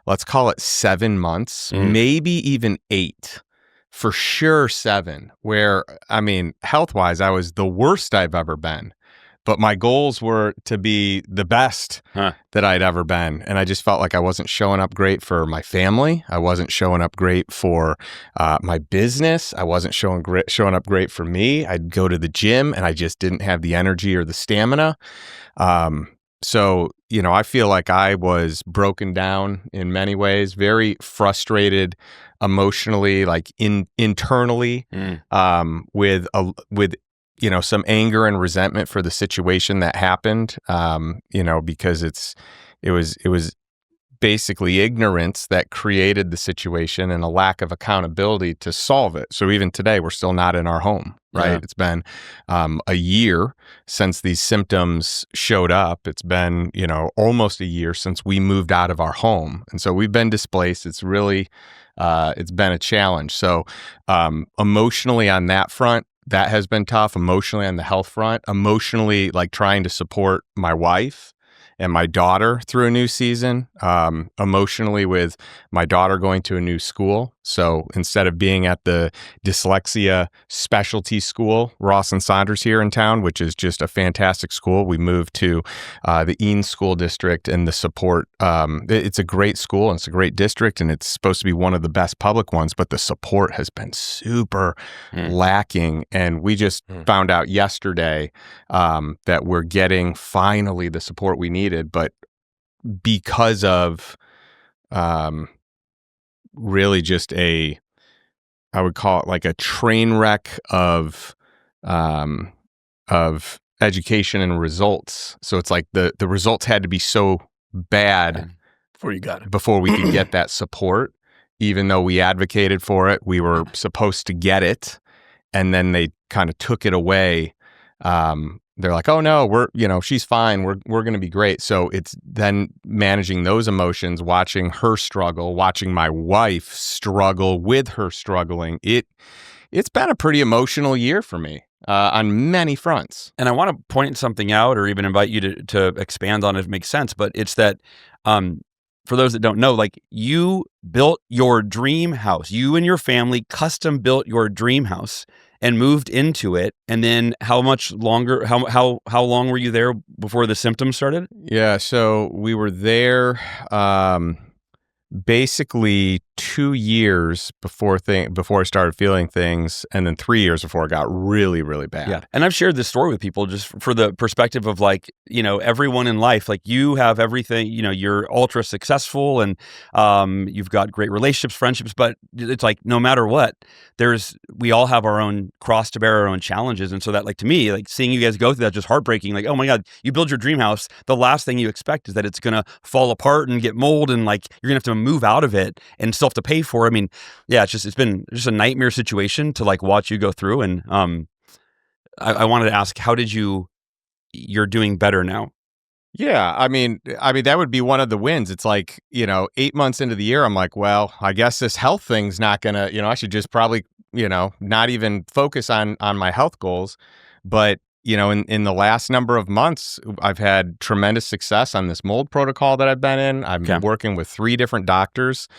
let's call it 7 months, maybe even 8. For sure 7, where, health-wise, I was the worst I've ever been. But my goals were to be the best that I'd ever been. And I just felt like I wasn't showing up great for my family. I wasn't showing up great for my business. I wasn't showing up great for me. I'd go to the gym and I just didn't have the energy or the stamina. So, I feel like I was broken down in many ways, very frustrated emotionally, like internally, with some anger and resentment for the situation that happened, because it was basically ignorance that created the situation and a lack of accountability to solve it. So even today, we're still not in our home, right? Yeah. It's been a year since these symptoms showed up. It's been, almost a year since we moved out of our home. And so we've been displaced. It's really, it's been a challenge. So emotionally on that front, that has been tough. Emotionally on the health front, emotionally, like trying to support my wife and my daughter through a new season, emotionally with my daughter going to a new school. So instead of being at the dyslexia specialty school, Ross and Saunders here in town, which is just a fantastic school, we moved to the Eanes School District, and the support. It's a great school and it's a great district, and it's supposed to be one of the best public ones, but the support has been super lacking. And we just found out yesterday that we're getting finally the support we needed, but because of really just I would call it like a train wreck of education and results. So it's like the results had to be so bad before we could get that support. Even though we advocated for it, we were supposed to get it, and then they kind of took it away. They're like, oh no, she's fine. We're going to be great. So it's then managing those emotions, watching her struggle, watching my wife struggle with her struggling. It's been a pretty emotional year for me on many fronts. And I want to point something out, or even invite you to expand on it if it makes sense. But it's that, for those that don't know, like, you built your dream house. You and your family custom built your dream house and moved into it. And then how much longer, how long were you there before the symptoms started? Yeah. So we were there, basically 2 years before I started feeling things, and then 3 years before it got really, really bad. Yeah. And I've shared this story with people just for the perspective of, like, everyone in life, like, you have everything, you're ultra successful, and you've got great relationships, friendships, but it's like, no matter what, we all have our own cross to bear, our own challenges. And so that, like, to me, like, seeing you guys go through that, just heartbreaking. Like, oh my God, you build your dream house. The last thing you expect is that it's going to fall apart and get mold, and, like, you're going to have to move out of it and still have to pay for it. I mean, yeah, it's been just a nightmare situation to, like, watch you go through. And I wanted to ask, you're doing better now? Yeah, I mean that would be one of the wins. It's like, 8 months into the year, I'm like, well, I guess this health thing's not gonna, I should just probably, not even focus on my health goals. But in the last number of months, I've had tremendous success on this mold protocol that I've been in. I've been working with 3 different doctors,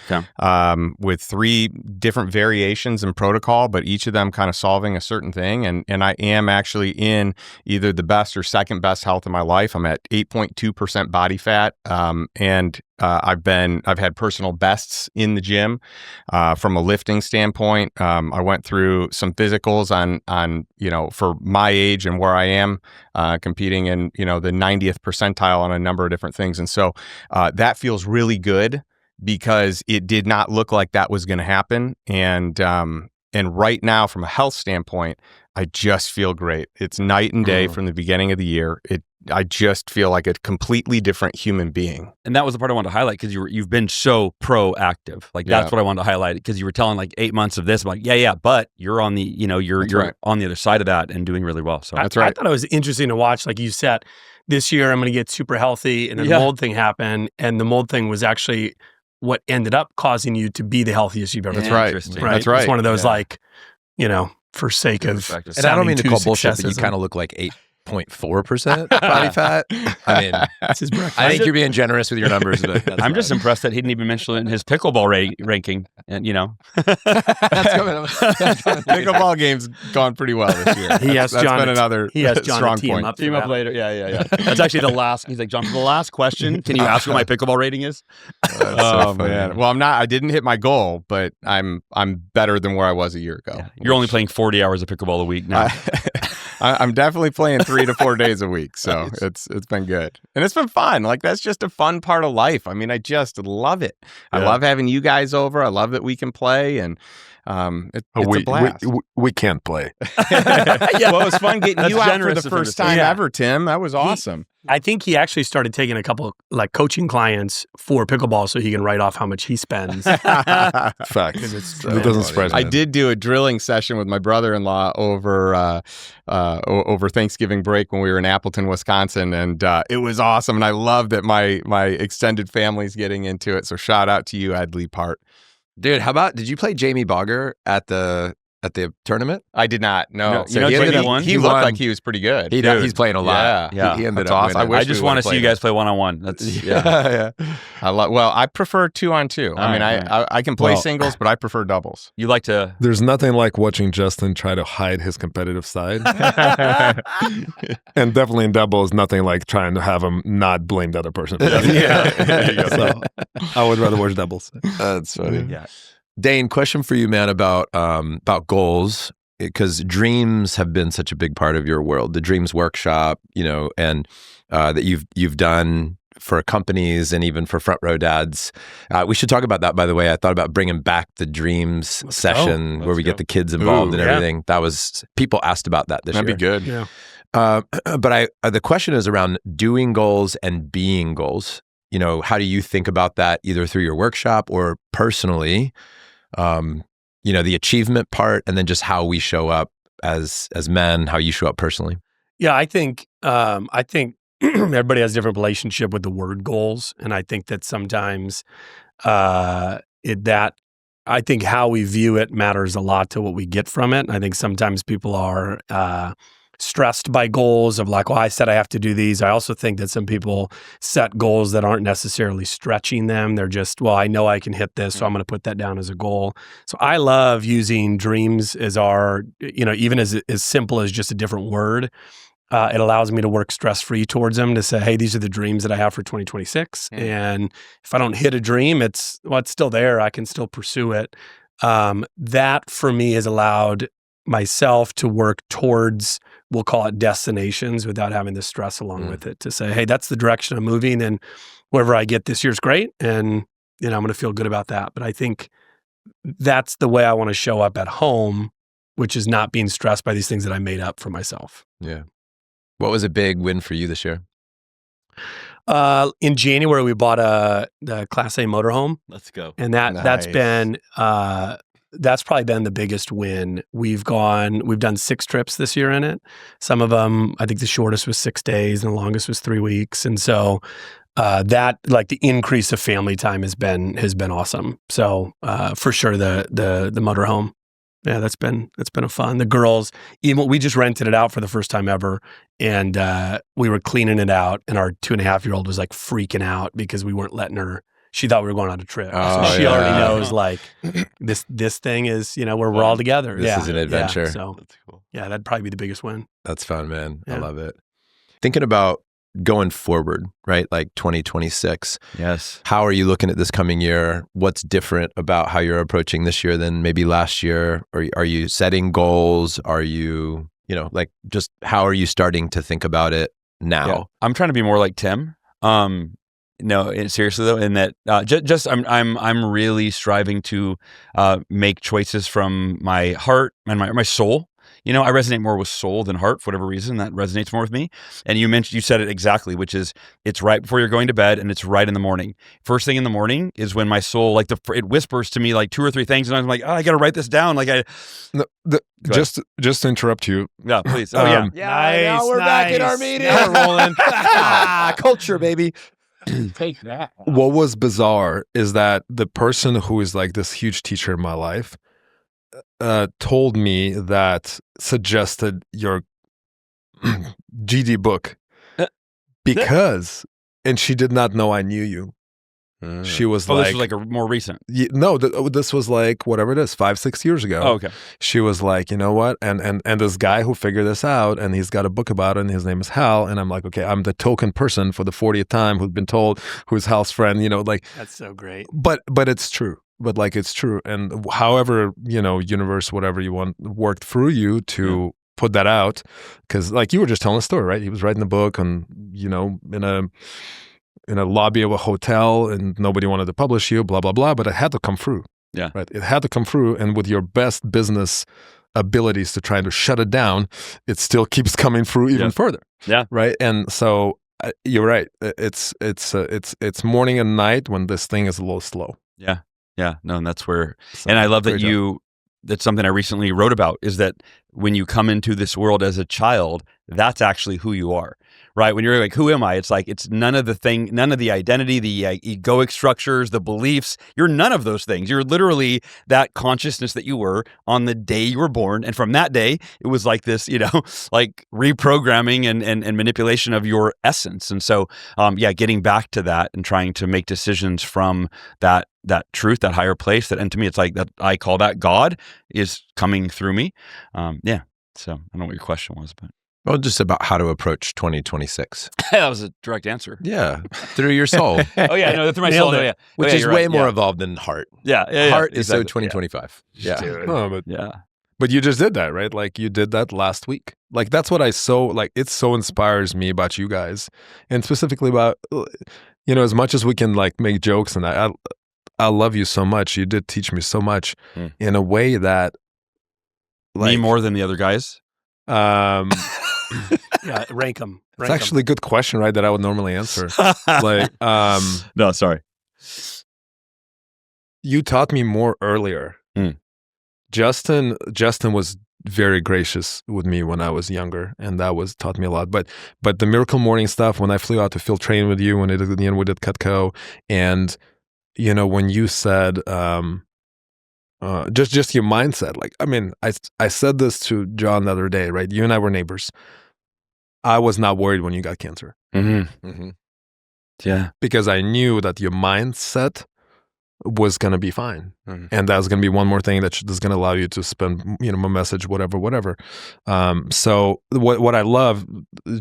with 3 different variations in protocol, but each of them kind of solving a certain thing. And I am actually in either the best or second best health in my life. I'm at 8.2% body fat, and I've had personal bests in the gym from a lifting standpoint. I went through some physicals on for my age and where I am, competing in the 90th percentile on a number of different things, and so that feels really good. because it did not look like that was going to happen. And right now, from a health standpoint, I just feel great. It's night and day from the beginning of the year. I just feel like a completely different human being. And that was the part I wanted to highlight because you've been so proactive. Like that's what I wanted to highlight because you were telling like 8 months of this. I'm like, yeah, but you're on the, you're right. on the other side of that and doing really well. So that's right. I thought it was interesting to watch. Like you said, this year I'm going to get super healthy, and then the mold thing happened, and the mold thing was actually what ended up causing you to be the healthiest you've ever been. Right. That's right. It's one of those like, for sake of. And I don't mean to call bullshit, but you kind of look like 8.4% body fat. I mean, that's his breakfast. I think you're being generous with your numbers. But I'm just impressed that he didn't even mention it in his pickleball ranking. And that's coming. Pickleball game's gone pretty well this year. He has John. Been another strong point. Team up later. Yeah. That's actually the last. He's like, John, for the last question, can you ask what my pickleball rating is? So man. Well, I'm not. I didn't hit my goal, but I'm better than where I was a year ago. Yeah. You're only playing 40 hours of pickleball a week now. I'm definitely playing 3 to 4 days a week, so nice. It's been good, and it's been fun. Like that's just a fun part of life. I mean, I just love it. I love having you guys over. I love that we can play, and it's a blast. We can't play. Well, it was fun getting you out for the first time ever, Tim. That was awesome. I think he actually started taking a couple like coaching clients for pickleball so he can write off how much he spends. Facts. It doesn't surprise me. I did do a drilling session with my brother-in-law over Thanksgiving break when we were in Appleton, Wisconsin, and it was awesome. And I love that my extended family's getting into it. So shout out to you, Adley Part. Dude, did you play Jamie Bogger at the tournament? I did not. No. So he looked like he was pretty good. He's playing a lot. Yeah. He ended That's up awesome. winning. I just want to see you guys play one-on-one. That's yeah. I prefer 2-on-2. I mean, I can play singles, but I prefer doubles. You like to... There's nothing like watching Justin try to hide his competitive side. And definitely in doubles, nothing like trying to have him not blame the other person. There you go. So, I would rather watch doubles. That's funny. Yeah. Dane, question for you, man, about goals, because dreams have been such a big part of your world. The Dreams Workshop, and that you've done for companies and even for Front Row Dads. We should talk about that, by the way. I thought about bringing back the Dreams session where we get the kids involved and everything. That was, people asked about that this year. That'd be good. Yeah. But the question is around doing goals and being goals. How do you think about that either through your workshop or personally? The achievement part, and then just how we show up as men, how you show up personally. Yeah, I think everybody has a different relationship with the word goals, and I think that sometimes I think how we view it matters a lot to what we get from it. And I think sometimes people are stressed by goals of like, well, I said I have to do these. I also think that some people set goals that aren't necessarily stretching them. They're just, well, I know I can hit this, so I'm going to put that down as a goal. So I love using dreams as our, even as simple as just a different word. It allows me to work stress-free towards them, to say, hey, these are the dreams that I have for 2026. And if I don't hit a dream, it's still there. I can still pursue it. That for me has allowed myself to work towards, we'll call it destinations, without having the stress along with it, to say, hey, that's the direction I'm moving, and wherever I get this year's great, and I'm going to feel good about that. But I think that's the way I want to show up at home, which is not being stressed by these things that I made up for myself. Yeah. What was a big win for you this year? In January, we bought the Class A motorhome. Let's go. And that's been that's probably been the biggest win. We've done 6 trips this year in it. Some of them, I think the shortest was 6 days and the longest was 3 weeks. And so that, like, the increase of family time has been awesome. So for sure the motorhome. Yeah, that's been a fun. The girls, even we just rented it out for the first time ever, and we were cleaning it out, and our 2.5-year-old was like freaking out because we weren't letting her. She thought we were going on a trip. So she already knows, like, this thing is, where we're all together. This is an adventure. Yeah, so that's cool. Yeah, that'd probably be the biggest win. That's fun, man. Yeah. I love it. Thinking about going forward, right? Like 2026. Yes. How are you looking at this coming year? What's different about how you're approaching this year than maybe last year? Or are you setting goals? Are you, just how are you starting to think about it now? Yeah. I'm trying to be more like Tim. seriously though, in that I'm really striving to make choices from my heart and my soul. I resonate more with soul than heart for whatever reason. That resonates more with me. And you said it exactly, which is it's right before you're going to bed and it's right in the morning. First thing in the morning is when my soul, it whispers to me like 2 or 3 things, and I'm like, oh, I got to write this down. Just to interrupt you. Yeah, please. Oh yeah. Now we're back in our meeting. Now we're rolling. Culture, baby. Take that. What was bizarre is that the person who is like this huge teacher in my life told me that suggested your GD book because, and she did not know I knew you. She was this was like a more recent. No, this was like whatever it is, 5-6 years ago. Oh, okay. She was like, you know what? And this guy who figured this out, and he's got a book about it, and his name is Hal. And I'm like, okay, I'm the token person for the 40th time who's been told who's Hal's friend. That's so great. But it's true. But it's true. And however, universe, whatever you want, worked through you to put that out, because you were just telling a story, right? He was writing a book and in a lobby of a hotel, and nobody wanted to publish you, blah, blah, blah. But it had to come through. Yeah. Right. It had to come through. And with your best business abilities to try to shut it down, it still keeps coming through even further. Yeah. Right. And so you're right. It's morning and night when this thing is a little slow. Yeah. Yeah. No, and that's where, and I love that that's something I recently wrote about, is that when you come into this world as a child, that's actually who you are, right? When you're like, who am I? It's like, it's none of the identity, the egoic structures, the beliefs. You're none of those things. You're literally that consciousness that you were on the day you were born. And from that day, it was like this, like reprogramming and manipulation of your essence. And so, getting back to that and trying to make decisions from that truth, that higher place, and to me, it's like that, I call that God is coming through me. So I don't know what your question was, but. Well, just about how to approach 2026. That was a direct answer. Yeah, through your soul. Oh yeah, no, through my soul. Oh, yeah. Which is way more evolved than heart. Yeah, heart is exactly. so 2025. Yeah. But you just did that, right? Like you did that last week. Like that's what it so inspires me about you guys, and specifically about as much as we can make jokes, and I love you so much. You did teach me so much in a way that me more than the other guys. Yeah, rank them. It's actually a good question, right? That I would normally answer. No, sorry. You taught me more earlier. Justin was very gracious with me when I was younger, and that taught me a lot. But the Miracle Morning stuff, when I flew out to field train with you, when we did Cutco, and when you said just your mindset. I said this to Jon the other day, right? You and I were neighbors. I was not worried when you got cancer. Mm-hmm. Mm-hmm. Yeah. Because I knew that your mindset was going to be fine. Mm-hmm. And that's going to be one more thing that's going to allow you to spend, my message, whatever. So what I love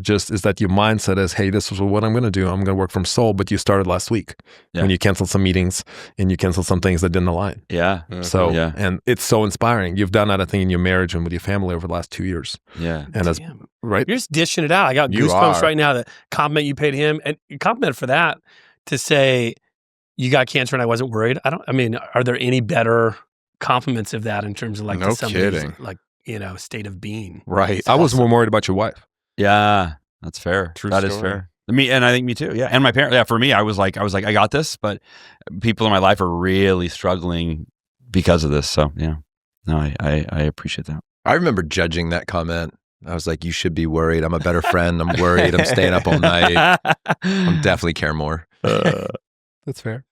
just is that your mindset is, hey, this is what I'm going to do. I'm going to work from soul. But you started last week when you canceled some meetings and you canceled some things that didn't align. Yeah. So, and it's so inspiring. You've done that, I think, in your marriage and with your family over the last 2 years. Yeah. And that's right. You're just dishing it out. I got goosebumps right now. The compliment you paid him, and you complimented for that, to say, you got cancer and I wasn't worried. Are there any better compliments of that in terms of no kidding, state of being? Right. I was more worried about your wife. Yeah, that's fair. True that story. Is fair. Me, and I think me too. Yeah, and my parents. Yeah, for me, I was like, I got this, but people in my life are really struggling because of this. So yeah, no, I appreciate that. I remember judging that comment. I was like, you should be worried. I'm a better friend. I'm worried. I'm staying up all night. I'm definitely care more. That's fair.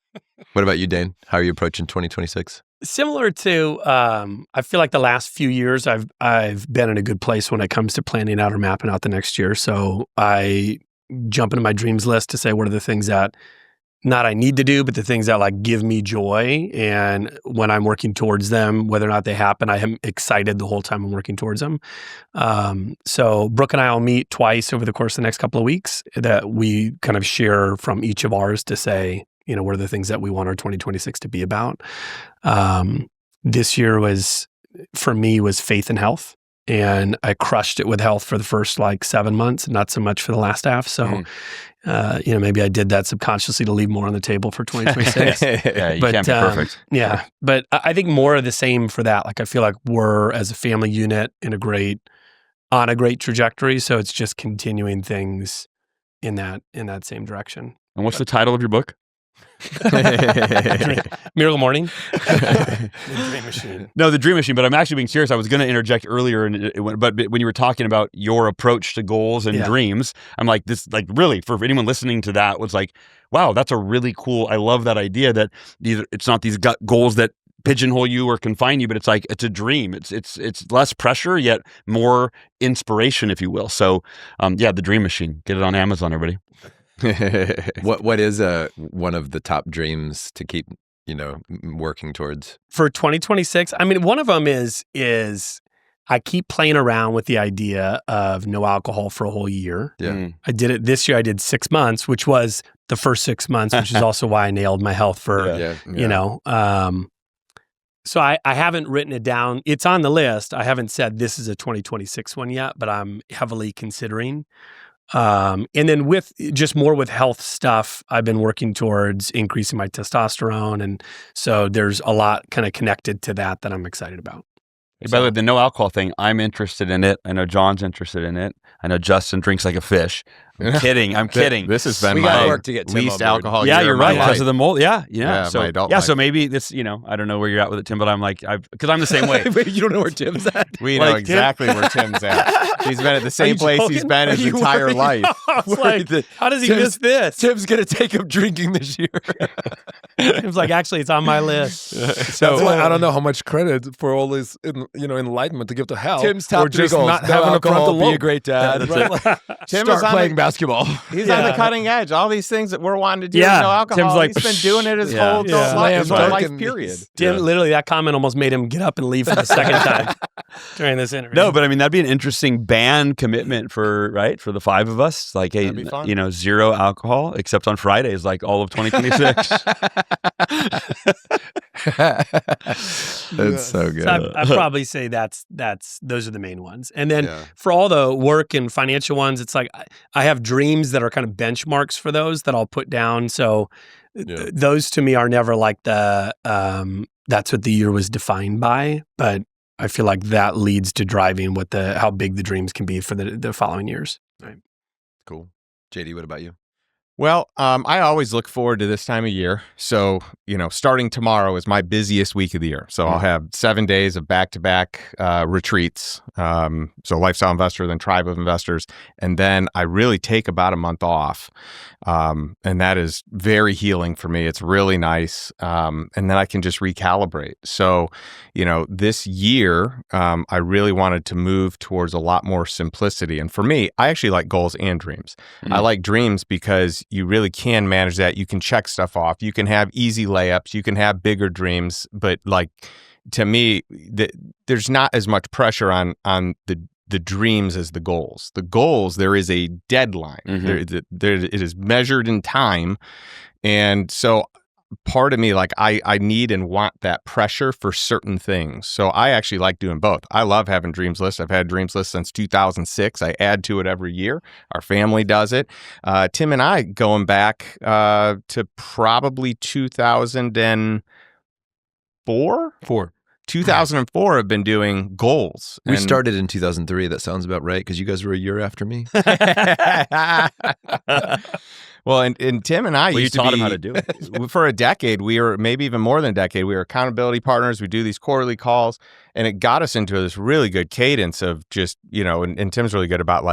What about you, Dane? How are you approaching 2026? Similar to, I feel like the last few years I've been in a good place when it comes to planning out or mapping out the next year. So I jump into my dreams list to say, what are the things that not I need to do, but the things that give me joy. And when I'm working towards them, whether or not they happen, I am excited the whole time I'm working towards them. So Brooke and I will meet twice over the course of the next couple of weeks that we kind of share from each of ours to say, what are the things that we want our 2026 to be about? This year for me was faith and health. and I crushed it with health for the first like 7 months, not so much for the last half. So, maybe I did that subconsciously to leave more on the table for 2026. Yeah, you can't be perfect. Yeah, but I think more of the same for that. Like I feel like we're as a family unit on a great trajectory. So it's just continuing things in that same direction. And what's the title of your book? Miracle Morning. The Dream Machine. No, The Dream Machine. But I'm actually being serious. I was going to interject earlier, but when you were talking about your approach to goals and dreams, I'm like, this, like, really, for anyone listening to that, was like, wow, that's a really cool. I love that idea that it's not these goals that pigeonhole you or confine you, but it's like, it's a dream. It's less pressure, yet more inspiration, if you will. So, The Dream Machine. Get it on Amazon, everybody. What is one of the top dreams to keep working towards for 2026? I mean, one of them is I keep playing around with the idea of no alcohol for a whole year. Yeah. I did it this year. I did 6 months, which was the first 6 months, which is also why I nailed my health for So I haven't written it down. It's on the list. I haven't said this is a 2026 one yet, but I'm heavily considering. And then with health stuff, I've been working towards increasing my testosterone. And so there's a lot kind of connected to that I'm excited about. Hey, by the way, the no alcohol thing, I'm interested in it. I know John's interested in it. I know Justin drinks like a fish. I'm kidding. This has been we my got work to get Tim least on board. alcohol Yeah, year you're of my right. life. Because of the mold. Yeah. So, my adult life. so maybe this, I don't know where you're at with it, Tim, but I'm like, because I'm the same way. Wait, you don't know where Tim's at? We know exactly where Tim's at. He's been at the same place he's been his entire life. How does he miss this? Tim's going to take up drinking this year. Tim's like, actually, it's on my list. That's why I don't know how much credit for all this, enlightenment to give to Hal. Tim's top or three just goals: not no having alcohol, a frontal be a lobe. great dad. Tim Start is on playing basketball. He's on the cutting edge. All these things that we're wanting to do with no alcohol. Tim's like, he's been doing it his whole life, period. Tim, literally, that comment almost made him get up and leave for the second time during this interview. No, but I mean, that'd be an interesting band commitment for the 5 of us. Like, hey, That'd be fun. 0 alcohol except on Fridays, like all of 2026. That's so good. So I'd probably say those are the main ones. And then for all the work and financial ones, it's like I have dreams that are kind of benchmarks for those that I'll put down. So those to me are never like that's what the year was defined by, but I feel like that leads to driving how big the dreams can be for the following years. Right. Cool. JD, what about you? Well, I always look forward to this time of year. So, starting tomorrow is my busiest week of the year. So I'll have 7 days of back-to-back retreats. So Lifestyle Investor, then Tribe of Investors. And then I really take about a month off. And that is very healing for me. It's really nice. And then I can just recalibrate. So, this year, I really wanted to move towards a lot more simplicity. And for me, I actually like goals and dreams. I like dreams because you really can manage that. You can check stuff off. You can have easy layups. You can have bigger dreams. But to me, there's not as much pressure on the dreams as the goals. The goals, there is a deadline. It is measured in time. And so part of me, I need and want that pressure for certain things. So I actually like doing both. I love having dreams lists. I've had dreams lists since 2006. I add to it every year. Our family does it. Tim and I, going back to probably 2004? 2004 have been doing goals. We started in 2003. That sounds about right, because you guys were a year after me. Well, and Tim and I used to taught be, him how to do it. For a decade, we were, maybe even more than a decade, we were accountability partners. We do these quarterly calls, and it got us into this really good cadence of just, and Tim's really good about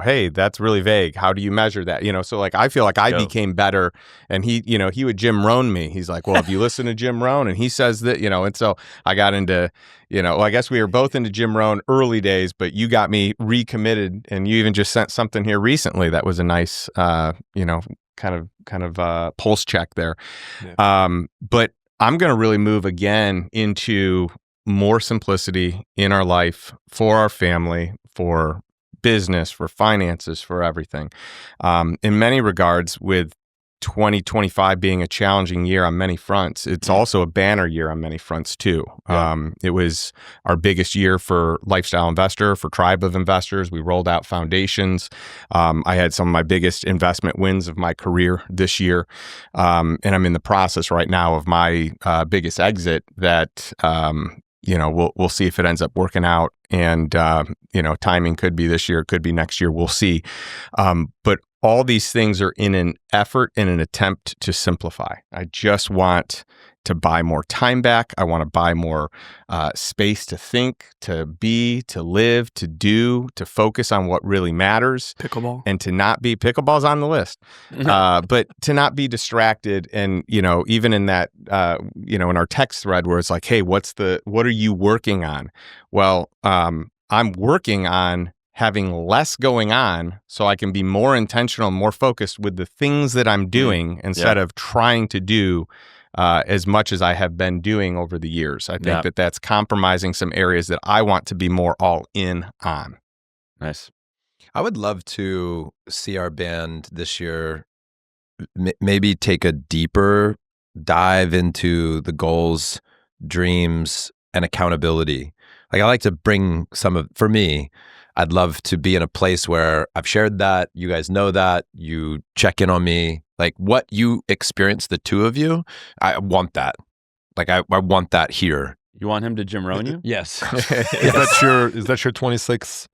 hey, that's really vague. How do you measure that? So I feel like I became better, and he would Jim Rohn me. He's like, well, if you listen to Jim Rohn and he says that, and so I got into, I guess we were both into Jim Rohn early days, but you got me recommitted, and you even just sent something here recently that was a nice, kind of pulse check there. Yeah. But I'm going to really move again into more simplicity in our life, for our family, for business, for finances, for everything. In many regards, with 2025 being a challenging year on many fronts, it's also a banner year on many fronts too. It was our biggest year for Lifestyle Investor, for Tribe of Investors. We rolled out foundations. I had some of my biggest investment wins of my career this year. And I'm in the process right now of my biggest exit that, we'll see if it ends up working out. And, timing could be this year, could be next year. We'll see. But all these things are in an effort, in an attempt to simplify. I just want to buy more time back. I want to buy more space to think, to be, to live, to do, to focus on what really matters. Pickleball. And to not be, pickleball's on the list, but to not be distracted. And, even in that, in our text thread where it's like, hey, what are you working on? Well, I'm working on having less going on so I can be more intentional, more focused with the things that I'm doing instead of trying to do as much as I have been doing over the years. I think that that's compromising some areas that I want to be more all in on. Nice. I would love to see our band this year maybe take a deeper dive into the goals, dreams, and accountability. Like I like to bring for me, I'd love to be in a place where I've shared that, you guys know that, you check in on me, like what you experience, the two of you, I want that. Like I want that here. You want him to Jim Rohn you? Yes. Is that your 26,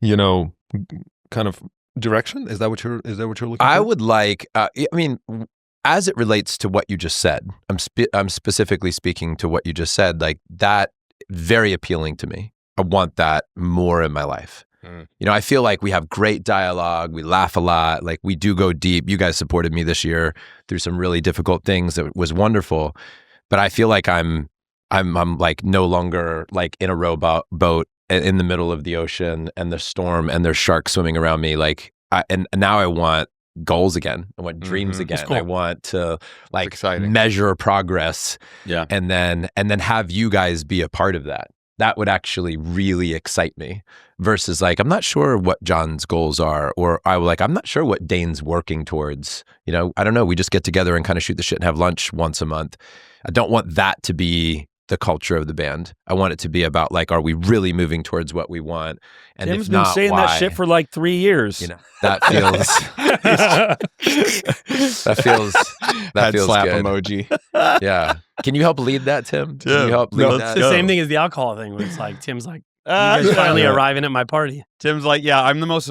kind of direction? Is that what you're looking for? I would like, as it relates to what you just said, I'm specifically speaking to what you just said, like that, very appealing to me. I want that more in my life. I feel like we have great dialogue. We laugh a lot. Like we do go deep. You guys supported me this year through some really difficult things. That was wonderful. But I feel like I'm like no longer like in a rowboat in the middle of the ocean and the storm and there's sharks swimming around me. Like and now I want goals again. I want dreams again. Cool. I want to like measure progress. Yeah. And then have you guys be a part of that. That would actually really excite me versus like, I'm not sure what Jon's goals are, or I'm not sure what Dane's working towards. I don't know. We just get together and kind of shoot the shit and have lunch once a month. I don't want that to be the culture of the band. I want it to be about like, are we really moving towards what we want? And Tim's if not, been saying why? that shit for like 3 years. That feels that feels slap good. Emoji. Yeah. Can you help lead that, Tim? Can you help lead that? It's the same thing as the alcohol thing where it's like, Tim's like, you guys finally arriving at my party. Tim's like, yeah, I'm the most,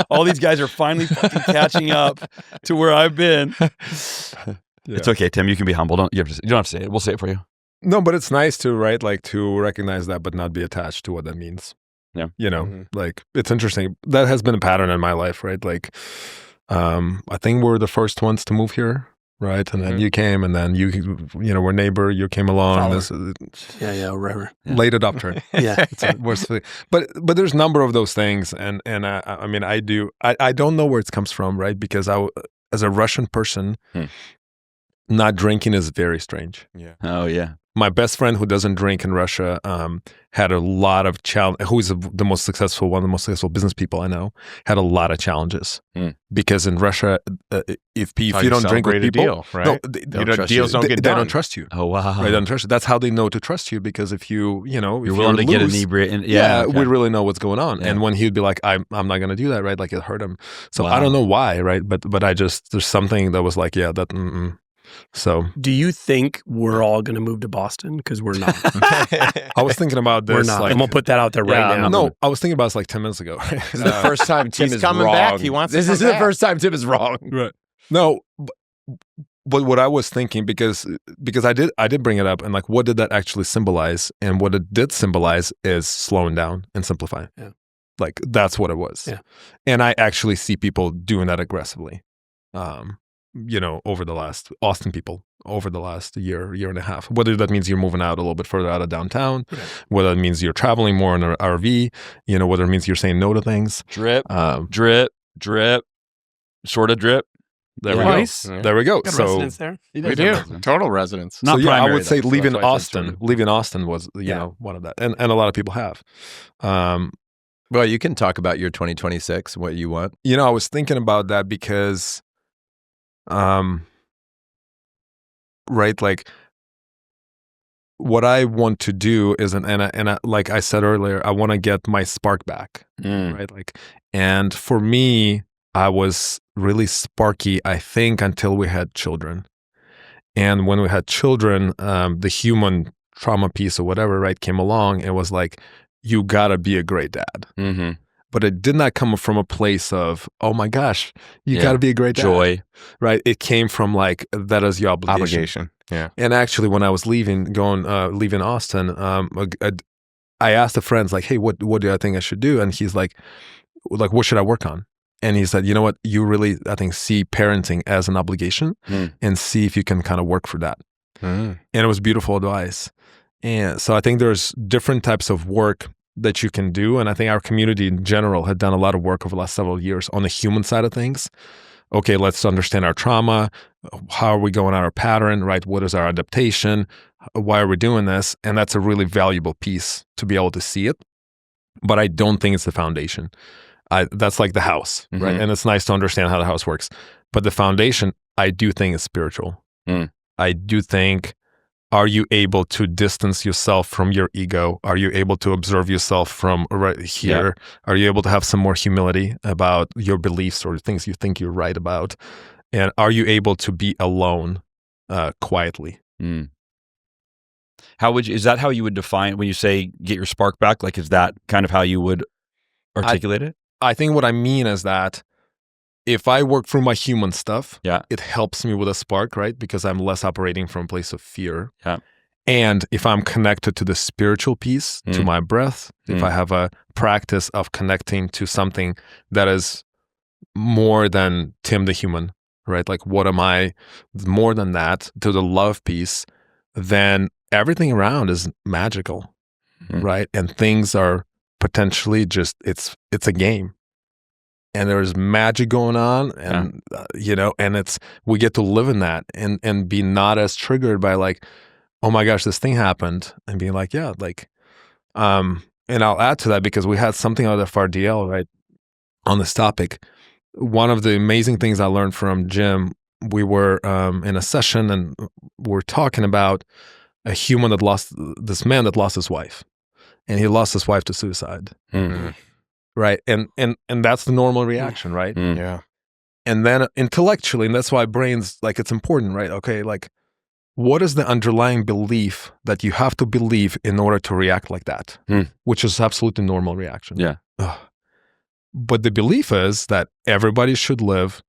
all these guys are finally fucking catching up to where I've been. Yeah. It's okay, Tim. You can be humble. You don't have to say it. We'll say it for you. No, but it's nice to, right? Like to recognize that, but not be attached to what that means. Yeah. Like it's interesting. That has been a pattern in my life, right? Like, I think we're the first ones to move here, right? And then you came, and then we're neighbor. You came along. Whatever. Late adopter. Yeah. It's a worse thing. But there's a number of those things, and I don't know where it comes from, right? Because as a Russian person. Not drinking is very strange. Yeah. Oh, yeah. My best friend who doesn't drink in Russia had a lot of challenge. Who is one of the most successful business people I know, had a lot of challenges because in Russia, if you don't drink with people, deal, right? No, deals don't get done. They don't trust you. Oh wow, right? They don't trust you. That's how they know to trust you, because if you're willing to get inebriated, we really know what's going on. Yeah. And when he'd be like, I'm not going to do that, right? Like it hurt him. So I don't know why, right? But there's something that was like, yeah, that. So, do you think we're all going to move to Boston? Because we're not. I was thinking about this. We're not. Like, I'm going to put that out there right now. No, I was thinking about this like 10 minutes ago. This is the first time Tim is coming wrong. back. He wants. This is the first time Tim is wrong. Right. No, but what I was thinking, because I did bring it up, and like, what did that actually symbolize? And what it did symbolize is slowing down and simplifying. Yeah. Like that's what it was. Yeah. And I actually see people doing that aggressively. Over the last year and a half, whether that means you're moving out a little bit further out of downtown, whether it means you're traveling more in an RV, whether it means you're saying no to things. Drip, sort of drip. There we go. Nice. There we go. Got so residence there. We do. Total residence. Not I primary, would say though, leaving so that's why Austin. Leaving Austin was one of that, and a lot of people have. Well, you can talk about your 2026, what you want. I was thinking about that because right? Like what I want to do is, like I said earlier, I want to get my spark back, right? Like, and for me, I was really sparky, I think, until we had children. And when we had children, the human trauma piece or whatever, right, came along. It was like, you gotta be a great dad. Mm-hmm. But it did not come from a place of, oh my gosh, you gotta be a great dad. Joy. Right? It came from like, that is your Obligation. Yeah. And actually, when I was leaving Austin, I asked the friends like, hey, what do I think I should do? And he's like, what should I work on? And he said, you know what, you really, I think, see parenting as an obligation and see if you can kind of work for that. And it was beautiful advice. And so I think there's different types of work that you can do. And I think our community in general had done a lot of work over the last several years on the human side of things. Okay, let's understand our trauma. How are we going on our pattern, right? What is our adaptation? Why are we doing this? And that's a really valuable piece to be able to see it. But I don't think it's the foundation. That's like the house, right? And it's nice to understand how the house works. But the foundation, I do think, is spiritual. I do think, are you able to distance yourself from your ego? Are you able to observe yourself from right here? Yeah. Are you able to have some more humility about your beliefs or things you think you're right about? And are you able to be alone quietly? Is that how you would define when you say get your spark back? Like, is that kind of how you would articulate it? I think what I mean is that if I work through my human stuff, it helps me with a spark, right? Because I'm less operating from a place of fear. Yeah. And if I'm connected to the spiritual piece, to my breath, if I have a practice of connecting to something that is more than Tim the human, right? Like, what am I more than that, to the love piece, then everything around is magical, right? And things are potentially just, it's a game. And there's magic going on, and and we get to live in that and be not as triggered by like, oh my gosh, this thing happened, and being like, and I'll add to that because we had something out of FRDL, right, on this topic. One of the amazing things I learned from Jim, we were in a session and we're talking about a human this man that lost his wife, and he lost his wife to suicide. Right. And that's the normal reaction, right? Yeah. And then intellectually, and that's why brains, like, it's important, right? Okay, like, what is the underlying belief that you have to believe in order to react like that? Which is absolutely normal reaction. Yeah. But the belief is that everybody should live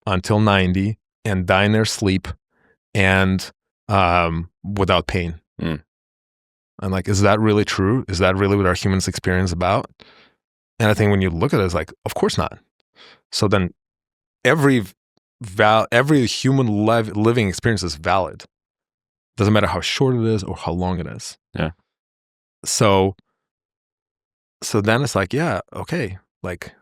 until 90 and die in their sleep and without pain. And like, is that really true? Is that really what our humans experience about? And I think when you look at it, it's like, of course not. So then every human living experience is valid. Doesn't matter how short it is or how long it is. Yeah. So then it's like, yeah, okay. Like,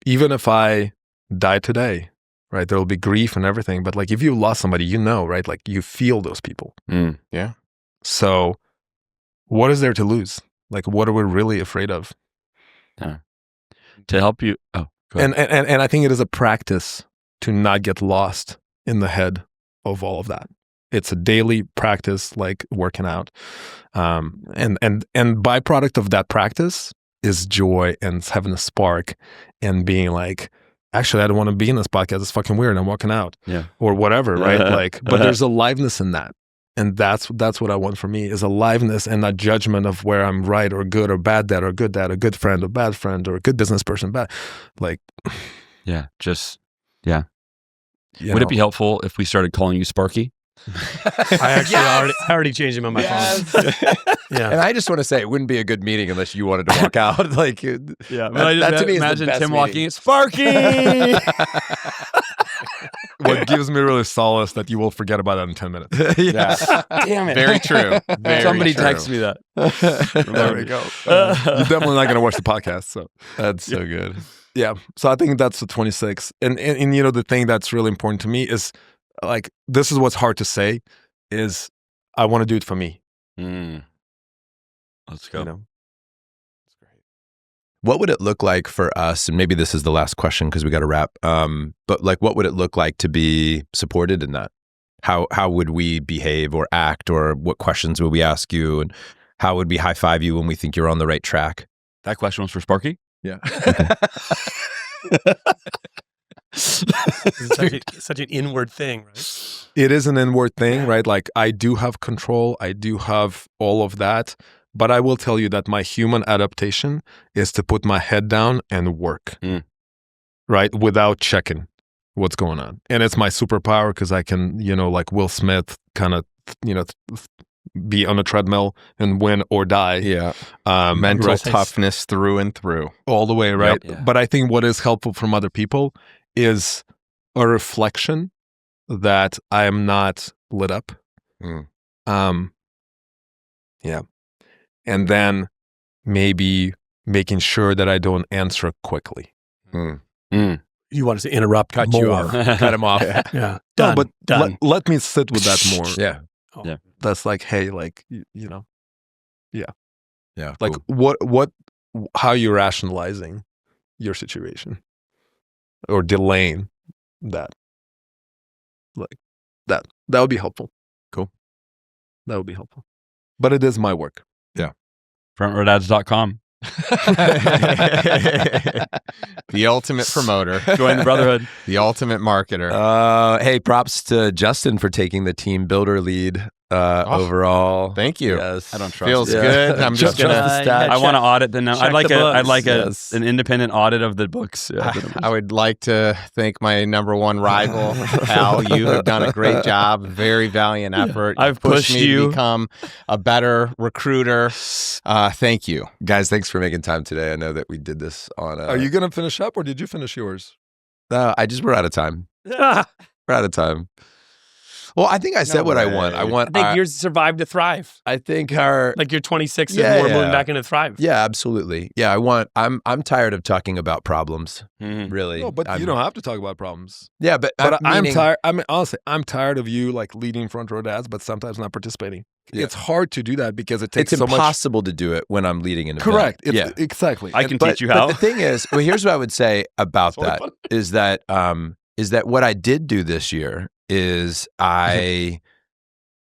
even if I die today, right, there will be grief and everything. But like, if you lost somebody, right, like, you feel those people. Yeah. So what is there to lose? Like, what are we really afraid of? To help you. Oh, go ahead. And I think it is a practice to not get lost in the head of all of that. It's a daily practice, like working out. And byproduct of that practice is joy and having a spark and being like, actually, I don't want to be in this podcast. It's fucking weird. I'm walking out. Yeah. Or whatever, right? Like, but there's aliveness in that. And that's what I want for me, is aliveness and not judgment of where I'm right or good or bad dad or good dad or good friend or bad friend or a good business person, bad. Like, yeah, Would it be helpful if we started calling you Sparky? I actually already changed him on my phone. Yeah. And I just want to say, it wouldn't be a good meeting unless you wanted to walk out. Like, but that to me is the best Tim walking in, Sparky. What gives me really solace that you will forget about that in 10 minutes. Yeah. Damn it. Very true. Somebody text me that. There we go. You're definitely not going to watch the podcast. So that's so good. Yeah. So I think that's the 26. And the thing that's really important to me is, like, this is what's hard to say, is I want to do it for me. Let's go. That's great. What would it look like for us? And maybe this is the last question because we got to wrap. But like, what would it look like to be supported in that? How would we behave or act, or what questions would we ask you, and how would we high five you when we think you're on the right track? That question was for Sparky? Yeah. It's such an inward thing, right? It is an inward thing, right? Like I do have control. I do have all of that. But I will tell you that my human adaptation is to put my head down and work, right? Without checking what's going on. And it's my superpower because I can, like Will Smith kind of, be on a treadmill and win or die. Yeah. Mental toughness through and through. All the way, right? Yep. Yeah. But I think what is helpful from other people is a reflection that I am not lit up. Yeah. And then maybe making sure that I don't answer quickly. You want us to interrupt, Cut more. you off, cut him off. Yeah. No, Done. but Done. let me sit with that more. Yeah. Oh. Yeah. That's like, hey, like, Yeah. like cool. how you rationalizing your situation or delaying that. Like that would be helpful. Cool. That would be helpful. But it is my work. FrontRowDads.com. The ultimate promoter. Join the Brotherhood. The ultimate marketer. Hey, props to Justin for taking the team builder lead overall. Thank you. Yes. I don't trust Feels Yeah. good. I'm just gonna. I want to audit the Check I'd like the I'd like books. an independent audit of the books. I would like to thank my number one rival, Hal. You have done a great job. Very valiant effort. I've You've pushed me you. to become a better recruiter. Thank you. Guys, thanks for making time today. I know that we did this on. Are you going to finish up or did you finish yours? we're out of time. We're out of time. Well, I think I said what I want. I want. I think yours survived to thrive. I think our. Like you're 26 Yeah, and we're yeah. moving back into thrive. Yeah, absolutely. Yeah, I'm tired of talking about problems. Really. No, but you don't have to talk about problems. Yeah, but I'm meaning- tired. I mean, honestly, I'm tired of you like leading front row dads, but sometimes not participating. Yeah. It's hard to do that because it takes It's so much. impossible to do it when I'm leading an event. Correct. Yeah. Exactly. I can But teach you how. the thing is, well, here's what I would say about Totally that fun. is that what I did do this year is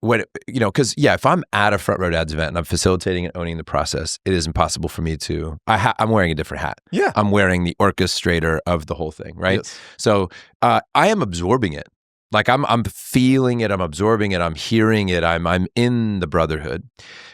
because if I'm at a Front Row Dads event and I'm facilitating and owning the process, it is impossible for me to. I'm wearing a different hat. Yeah. I'm wearing the orchestrator of the whole thing, right? Yes. So I am absorbing it. Like I'm feeling it. I'm absorbing it. I'm hearing it. I'm in the Brotherhood.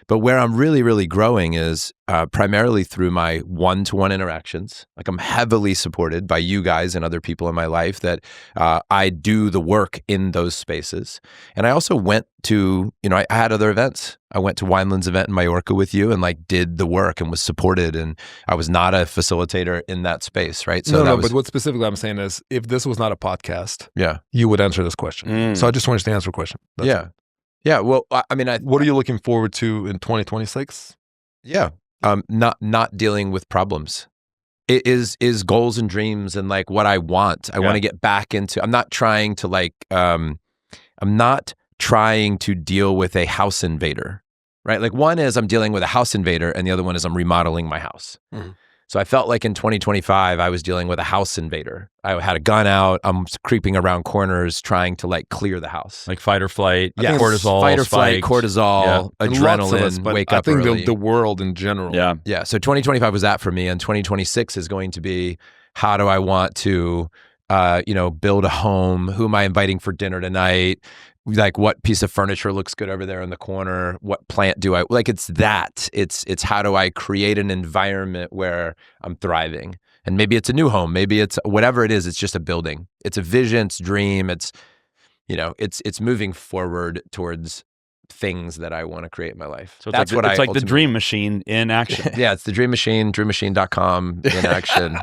But where I'm really, really growing is primarily through my one-to-one interactions. Like I'm heavily supported by you guys and other people in my life that I do the work in those spaces. And I also went to, I had other events. I went to Wineland's event in Mallorca with you and like did the work and was supported. And I was not a facilitator in that space, right? So but what specifically I'm saying is if this was not a podcast, yeah. you would answer this question. So I just want you to answer a question. That's Yeah. it. Yeah. Well, What are you looking forward to in 2026? Yeah. Not dealing with problems. It is goals and dreams and like what I want. I want to get back into. I'm not trying to I'm not trying to deal with a house invader, right? Like one is I'm dealing with a house invader and the other one is I'm remodeling my house. Mm-hmm. So I felt like in 2025, I was dealing with a house invader. I had a gun out. I'm creeping around corners trying to like clear the house. Like fight or flight, Yes. cortisol, fight or flight, spiked. cortisol, And lots of adrenaline, us, but wake I up think early. the world in general. Yeah. Yeah. So 2025 was that for me. And 2026 is going to be how do I want to, build a home? Who am I inviting for dinner tonight? Like what piece of furniture looks good over there in the corner? What plant do I like? It's that. It's how do I create an environment where I'm thriving? And maybe it's a new home. Maybe it's whatever it is. It's just a building. It's a vision. It's a dream. It's, it's moving forward towards things that I want to create in my life. So That's what it's I like the ultimately- dream machine in action. Yeah, it's the Dream Machine, dreammachine.com in action.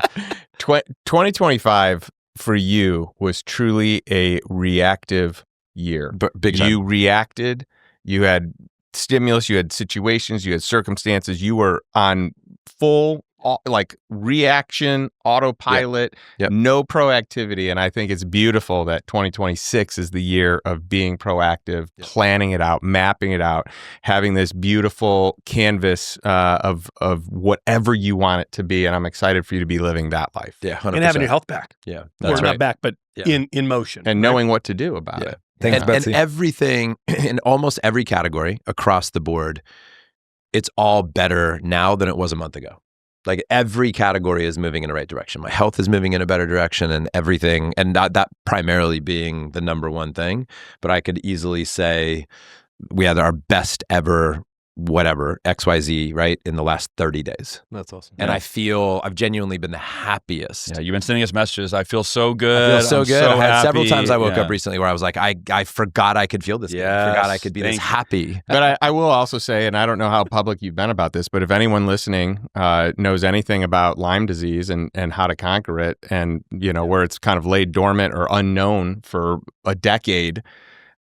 2025 for you was truly a reactive year. Big time. You reacted. You had stimulus. You had situations. You had circumstances. You were on full like reaction, autopilot, no proactivity. And I think it's beautiful that 2026 is the year of being proactive, planning it out, mapping it out, having this beautiful canvas of whatever you want it to be. And I'm excited for you to be living that life. Yeah, 100%. And having your health back. Yeah, Or not back, but in motion. And knowing what to do about it. Thanks, Betsy. And everything, in almost every category across the board, it's all better now than it was a month ago. Like every category is moving in the right direction. My health is moving in a better direction and everything, and that primarily being the number one thing. But I could easily say we had our best ever whatever, XYZ, right, in the last 30 days. That's awesome. And I feel I've genuinely been the happiest. Yeah, you've been sending us messages. I feel so good. I feel so good. So I had several happy. times I woke up recently where I was like, I forgot I could feel this. Good. I forgot I could be this happy. But I will also say, and I don't know how public you've been about this, but if anyone listening knows anything about Lyme disease and how to conquer it, and where it's kind of laid dormant or unknown for a decade,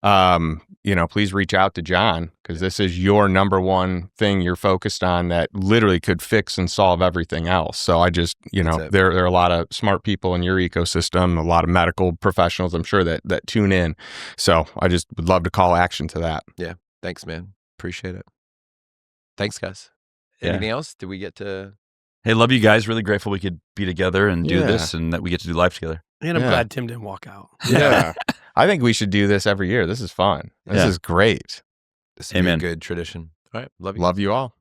please reach out to Jon, because this is your number one thing you're focused on that literally could fix and solve everything else. So I just, there are a lot of smart people in your ecosystem, a lot of medical professionals, I'm sure that tune in. So I just would love to call action to that. Yeah. Thanks, man. Appreciate it. Thanks, guys. Anything else? Did we get to? Hey, love you guys. Really grateful we could be together and do this, and that we get to do life together. And I'm glad Tim didn't walk out. Yeah. I think we should do this every year. This is fun. This is great. This is a good tradition. All right. Love you. Love you all.